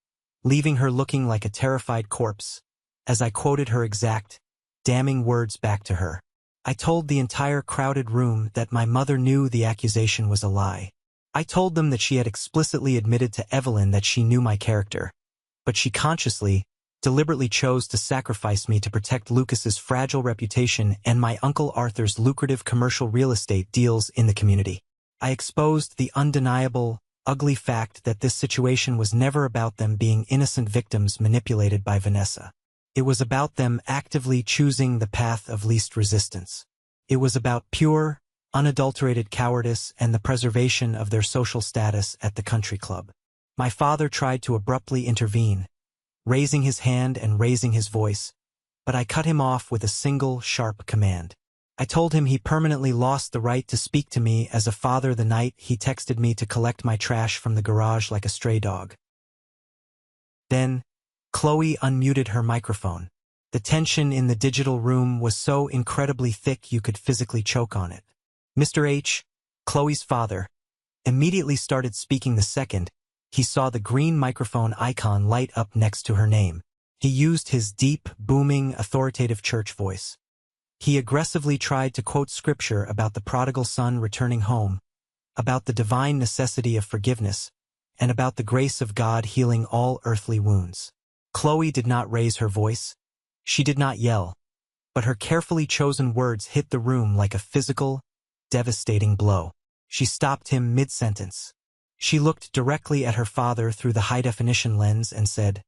leaving her looking like a terrified corpse, as I quoted her exact, damning words back to her. I told the entire crowded room that my mother knew the accusation was a lie. I told them that she had explicitly admitted to Evelyn that she knew my character, but she deliberately chose to sacrifice me to protect Lucas's fragile reputation and my Uncle Arthur's lucrative commercial real estate deals in the community. I exposed the undeniable, ugly fact that this situation was never about them being innocent victims manipulated by Vanessa. It was about them actively choosing the path of least resistance. It was about pure, unadulterated cowardice and the preservation of their social status at the country club. My father tried to abruptly intervene, raising his hand and raising his voice, but I cut him off with a single, sharp command. I told him he permanently lost the right to speak to me as a father the night he texted me to collect my trash from the garage like a stray dog. Then, Chloe unmuted her microphone. The tension in the digital room was so incredibly thick you could physically choke on it. Mr. H, Chloe's father, immediately started speaking the second he saw the green microphone icon light up next to her name. He used his deep, booming, authoritative church voice. He aggressively tried to quote scripture about the prodigal son returning home, about the divine necessity of forgiveness, and about the grace of God healing all earthly wounds. Chloe did not raise her voice. She did not yell, but her carefully chosen words hit the room like a physical, devastating blow. She stopped him mid-sentence. She looked directly at her father through the high-definition lens and said,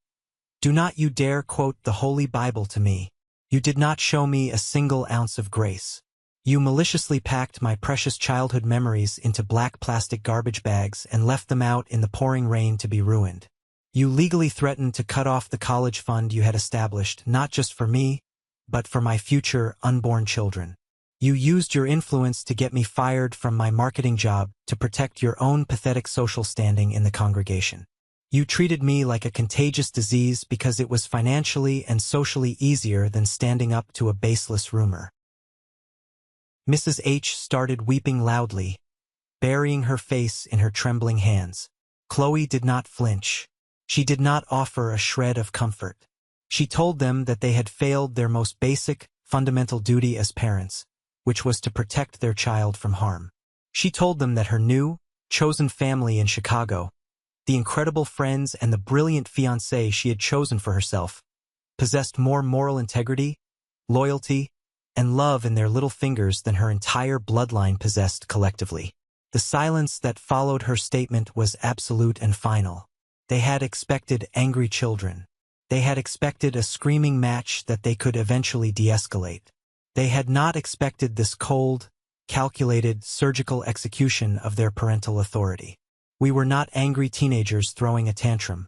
"Do not you dare quote the Holy Bible to me. You did not show me a single ounce of grace. You maliciously packed my precious childhood memories into black plastic garbage bags and left them out in the pouring rain to be ruined. You legally threatened to cut off the college fund you had established, not just for me, but for my future unborn children. You used your influence to get me fired from my marketing job to protect your own pathetic social standing in the congregation. You treated me like a contagious disease because it was financially and socially easier than standing up to a baseless rumor." Mrs. H started weeping loudly, burying her face in her trembling hands. Chloe did not flinch. She did not offer a shred of comfort. She told them that they had failed their most basic, fundamental duty as parents, which was to protect their child from harm. She told them that her new, chosen family in Chicago, the incredible friends and the brilliant fiancé she had chosen for herself, possessed more moral integrity, loyalty, and love in their little fingers than her entire bloodline possessed collectively. The silence that followed her statement was absolute and final. They had expected angry children. They had expected a screaming match that they could eventually de-escalate. They had not expected this cold, calculated, surgical execution of their parental authority. We were not angry teenagers throwing a tantrum.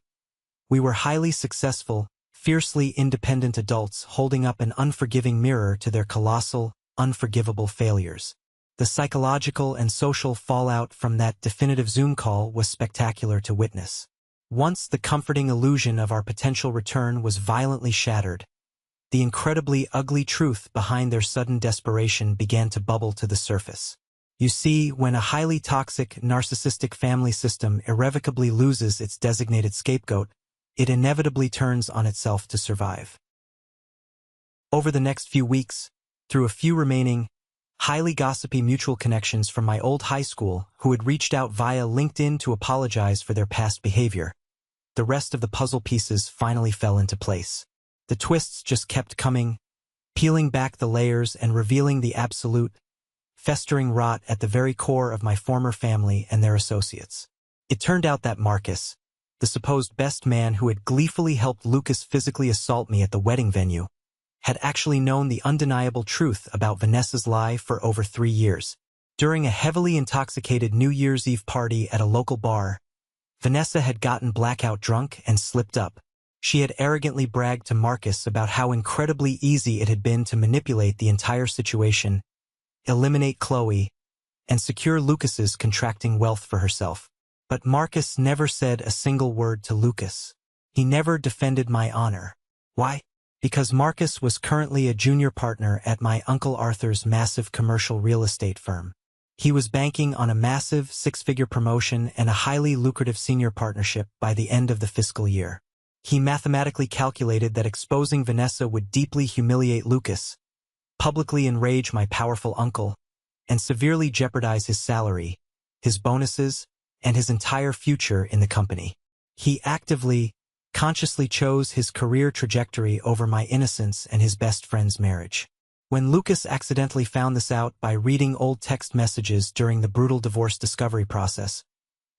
We were highly successful, fiercely independent adults holding up an unforgiving mirror to their colossal, unforgivable failures. The psychological and social fallout from that definitive Zoom call was spectacular to witness. Once the comforting illusion of our potential return was violently shattered, the incredibly ugly truth behind their sudden desperation began to bubble to the surface. You see, when a highly toxic, narcissistic family system irrevocably loses its designated scapegoat, it inevitably turns on itself to survive. Over the next few weeks, through a few remaining, highly gossipy mutual connections from my old high school who had reached out via LinkedIn to apologize for their past behavior, the rest of the puzzle pieces finally fell into place. The twists just kept coming, peeling back the layers and revealing the absolute, festering rot at the very core of my former family and their associates. It turned out that Marcus, the supposed best man who had gleefully helped Lucas physically assault me at the wedding venue, had actually known the undeniable truth about Vanessa's lie for over 3 years. During a heavily intoxicated New Year's Eve party at a local bar, Vanessa had gotten blackout drunk and slipped up. She had arrogantly bragged to Marcus about how incredibly easy it had been to manipulate the entire situation, eliminate Chloe, and secure Lucas's contracting wealth for herself. But Marcus never said a single word to Lucas. He never defended my honor. Why? Because Marcus was currently a junior partner at my Uncle Arthur's massive commercial real estate firm. He was banking on a massive six-figure promotion and a highly lucrative senior partnership by the end of the fiscal year. He mathematically calculated that exposing Vanessa would deeply humiliate Lucas, publicly enrage my powerful uncle, and severely jeopardize his salary, his bonuses, and his entire future in the company. He actively, consciously chose his career trajectory over my innocence and his best friend's marriage. When Lucas accidentally found this out by reading old text messages during the brutal divorce discovery process,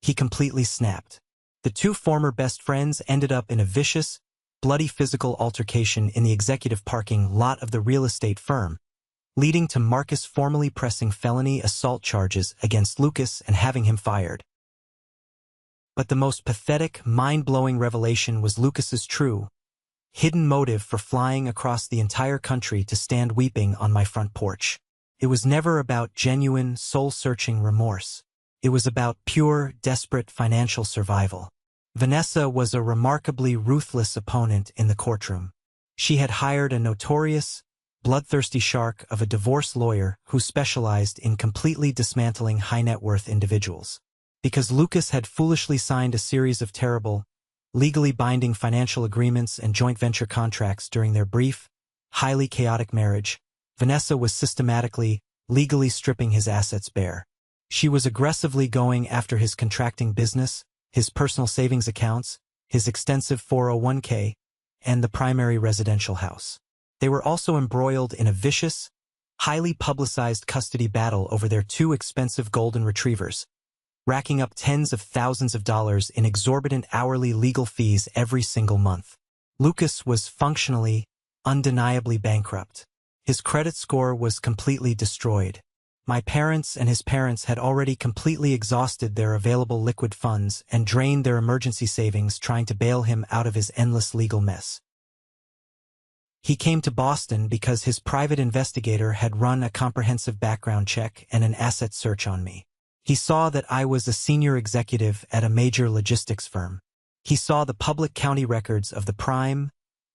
he completely snapped. The two former best friends ended up in a vicious, bloody physical altercation in the executive parking lot of the real estate firm, leading to Marcus formally pressing felony assault charges against Lucas and having him fired. But the most pathetic, mind-blowing revelation was Lucas's true, hidden motive for flying across the entire country to stand weeping on my front porch. It was never about genuine, soul-searching remorse. It was about pure, desperate financial survival. Vanessa was a remarkably ruthless opponent in the courtroom. She had hired a notorious, bloodthirsty shark of a divorce lawyer who specialized in completely dismantling high-net-worth individuals. Because Lucas had foolishly signed a series of terrible, legally binding financial agreements and joint venture contracts during their brief, highly chaotic marriage, Vanessa was systematically, legally stripping his assets bare. She was aggressively going after his contracting business, his personal savings accounts, his extensive 401k, and the primary residential house. They were also embroiled in a vicious, highly publicized custody battle over their two expensive golden retrievers, racking up tens of thousands of dollars in exorbitant hourly legal fees every single month. Lucas was functionally, undeniably bankrupt. His credit score was completely destroyed. My parents and his parents had already completely exhausted their available liquid funds and drained their emergency savings trying to bail him out of his endless legal mess. He came to Boston because his private investigator had run a comprehensive background check and an asset search on me. He saw that I was a senior executive at a major logistics firm. He saw the public county records of the prime,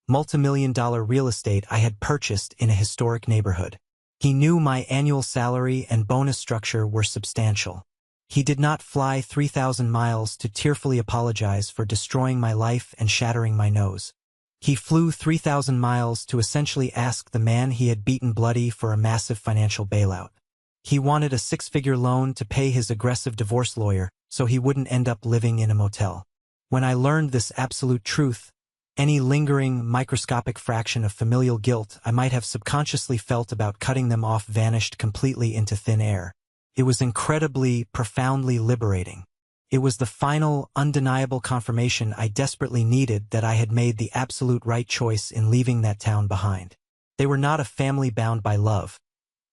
multi-million-dollar real estate I had purchased in a historic neighborhood. He knew my annual salary and bonus structure were substantial. He did not fly 3,000 miles to tearfully apologize for destroying my life and shattering my nose. He flew 3,000 miles to essentially ask the man he had beaten bloody for a massive financial bailout. He wanted a six-figure loan to pay his aggressive divorce lawyer so he wouldn't end up living in a motel. When I learned this absolute truth, any lingering, microscopic fraction of familial guilt I might have subconsciously felt about cutting them off vanished completely into thin air. It was incredibly, profoundly liberating. It was the final, undeniable confirmation I desperately needed that I had made the absolute right choice in leaving that town behind. They were not a family bound by love.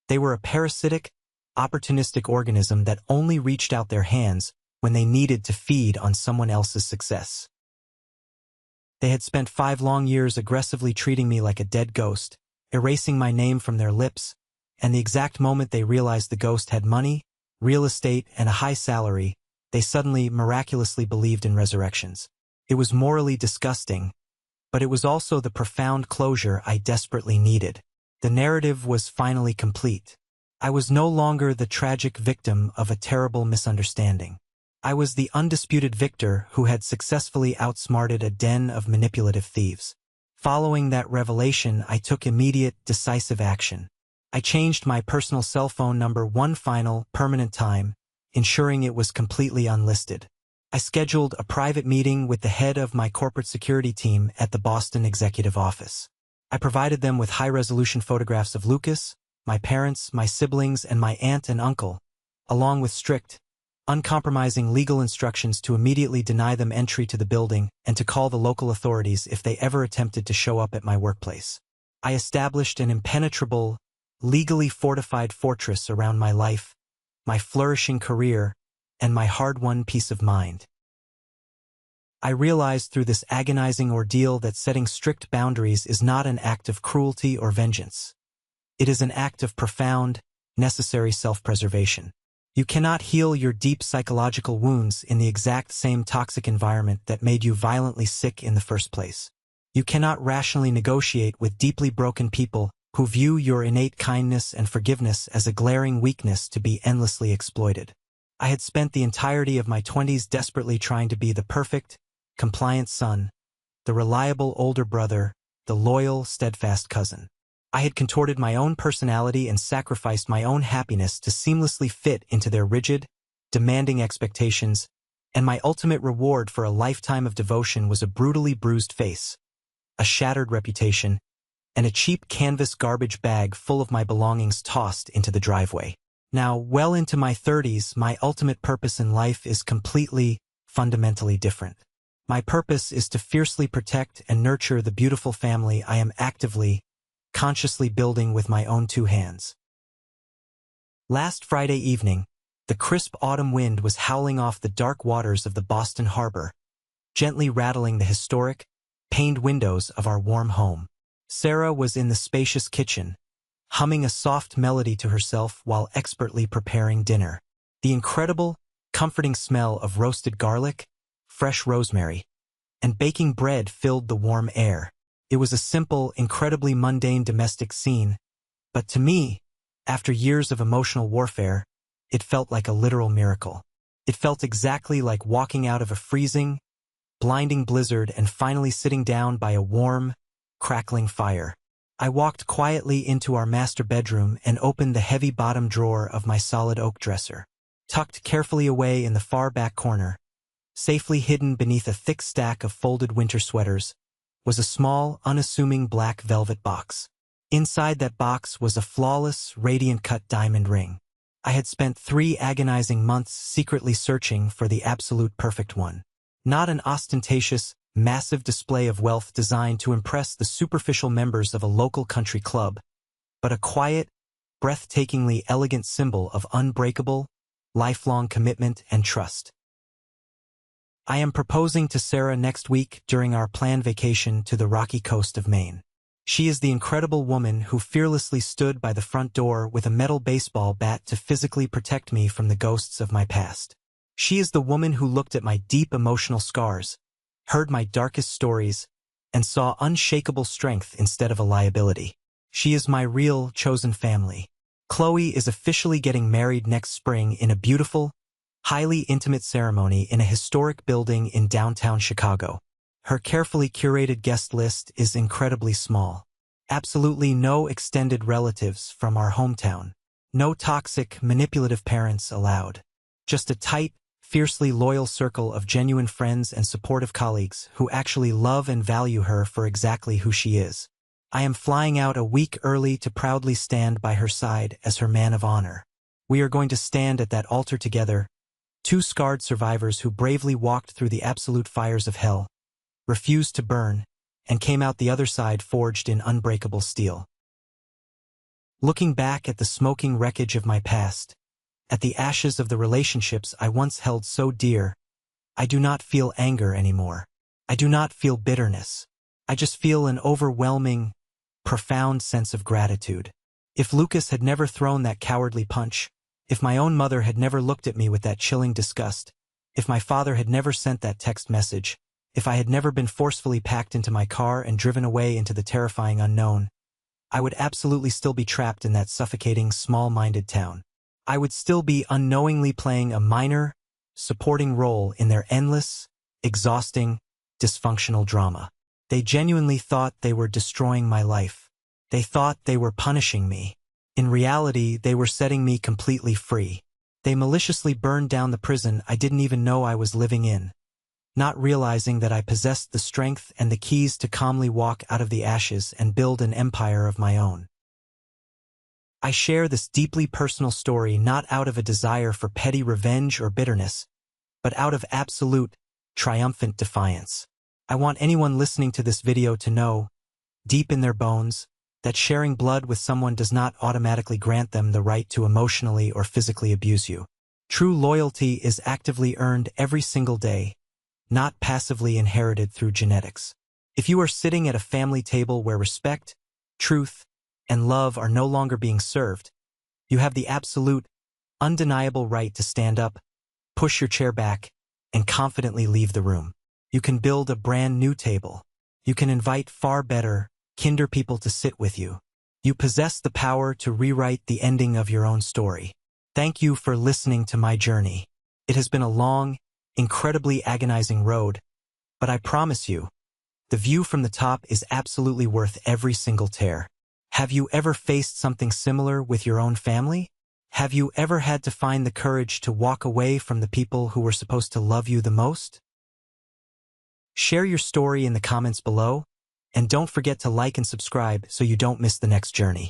They were a parasitic, opportunistic organism that only reached out their hands when they needed to feed on someone else's success. They had spent 5 long years aggressively treating me like a dead ghost, erasing my name from their lips, and the exact moment they realized the ghost had money, real estate, and a high salary, they suddenly miraculously believed in resurrections. It was morally disgusting, but it was also the profound closure I desperately needed. The narrative was finally complete. I was no longer the tragic victim of a terrible misunderstanding. I was the undisputed victor who had successfully outsmarted a den of manipulative thieves. Following that revelation, I took immediate, decisive action. I changed my personal cell phone number one final, permanent time, ensuring it was completely unlisted. I scheduled a private meeting with the head of my corporate security team at the Boston executive office. I provided them with high-resolution photographs of Lucas, my parents, my siblings, and my aunt and uncle, along with strict, uncompromising legal instructions to immediately deny them entry to the building and to call the local authorities if they ever attempted to show up at my workplace. I established an impenetrable, legally fortified fortress around my life, my flourishing career, and my hard-won peace of mind. I realized through this agonizing ordeal that setting strict boundaries is not an act of cruelty or vengeance. It is an act of profound, necessary self-preservation. You cannot heal your deep psychological wounds in the exact same toxic environment that made you violently sick in the first place. You cannot rationally negotiate with deeply broken people who view your innate kindness and forgiveness as a glaring weakness to be endlessly exploited. I had spent the entirety of my 20s desperately trying to be the perfect, compliant son, the reliable older brother, the loyal, steadfast cousin. I had contorted my own personality and sacrificed my own happiness to seamlessly fit into their rigid, demanding expectations, and my ultimate reward for a lifetime of devotion was a brutally bruised face, a shattered reputation, and a cheap canvas garbage bag full of my belongings tossed into the driveway. Now, well into my 30s, my ultimate purpose in life is completely, fundamentally different. My purpose is to fiercely protect and nurture the beautiful family I am actively, consciously building with my own two hands. Last Friday evening, the crisp autumn wind was howling off the dark waters of the Boston Harbor, gently rattling the historic, paned windows of our warm home. Sarah was in the spacious kitchen, humming a soft melody to herself while expertly preparing dinner. The incredible, comforting smell of roasted garlic, fresh rosemary, and baking bread filled the warm air. It was a simple, incredibly mundane domestic scene, but to me, after years of emotional warfare, it felt like a literal miracle. It felt exactly like walking out of a freezing, blinding blizzard and finally sitting down by a warm, crackling fire. I walked quietly into our master bedroom and opened the heavy bottom drawer of my solid oak dresser. Tucked carefully away in the far back corner, safely hidden beneath a thick stack of folded winter sweaters, was a small, unassuming black velvet box. Inside that box was a flawless, radiant-cut diamond ring. I had spent 3 agonizing months secretly searching for the absolute perfect one. Not an ostentatious, massive display of wealth designed to impress the superficial members of a local country club, but a quiet, breathtakingly elegant symbol of unbreakable, lifelong commitment and trust. I am proposing to Sarah next week during our planned vacation to the rocky coast of Maine. She is the incredible woman who fearlessly stood by the front door with a metal baseball bat to physically protect me from the ghosts of my past. She is the woman who looked at my deep emotional scars, heard my darkest stories, and saw unshakable strength instead of a liability. She is my real, chosen family. Chloe is officially getting married next spring in a beautiful, highly intimate ceremony in a historic building in downtown Chicago. Her carefully curated guest list is incredibly small. Absolutely no extended relatives from our hometown. No toxic, manipulative parents allowed. Just a tight, fiercely loyal circle of genuine friends and supportive colleagues who actually love and value her for exactly who she is. I am flying out a week early to proudly stand by her side as her man of honor. We are going to stand at that altar together, 2 scarred survivors who bravely walked through the absolute fires of hell, refused to burn, and came out the other side forged in unbreakable steel. Looking back at the smoking wreckage of my past, at the ashes of the relationships I once held so dear, I do not feel anger anymore. I do not feel bitterness. I just feel an overwhelming, profound sense of gratitude. If Lucas had never thrown that cowardly punch, if my own mother had never looked at me with that chilling disgust, if my father had never sent that text message, if I had never been forcefully packed into my car and driven away into the terrifying unknown, I would absolutely still be trapped in that suffocating, small-minded town. I would still be unknowingly playing a minor, supporting role in their endless, exhausting, dysfunctional drama. They genuinely thought they were destroying my life. They thought they were punishing me. In reality, they were setting me completely free. They maliciously burned down the prison I didn't even know I was living in, not realizing that I possessed the strength and the keys to calmly walk out of the ashes and build an empire of my own. I share this deeply personal story not out of a desire for petty revenge or bitterness, but out of absolute, triumphant defiance. I want anyone listening to this video to know, deep in their bones, that sharing blood with someone does not automatically grant them the right to emotionally or physically abuse you. True loyalty is actively earned every single day, not passively inherited through genetics. If you are sitting at a family table where respect, truth, and love are no longer being served, you have the absolute, undeniable right to stand up, push your chair back, and confidently leave the room. You can build a brand new table. You can invite far better, kinder people to sit with you. You possess the power to rewrite the ending of your own story. Thank you for listening to my journey. It has been a long, incredibly agonizing road, but I promise you, the view from the top is absolutely worth every single tear. Have you ever faced something similar with your own family? Have you ever had to find the courage to walk away from the people who were supposed to love you the most? Share your story in the comments below, and don't forget to like and subscribe so you don't miss the next journey.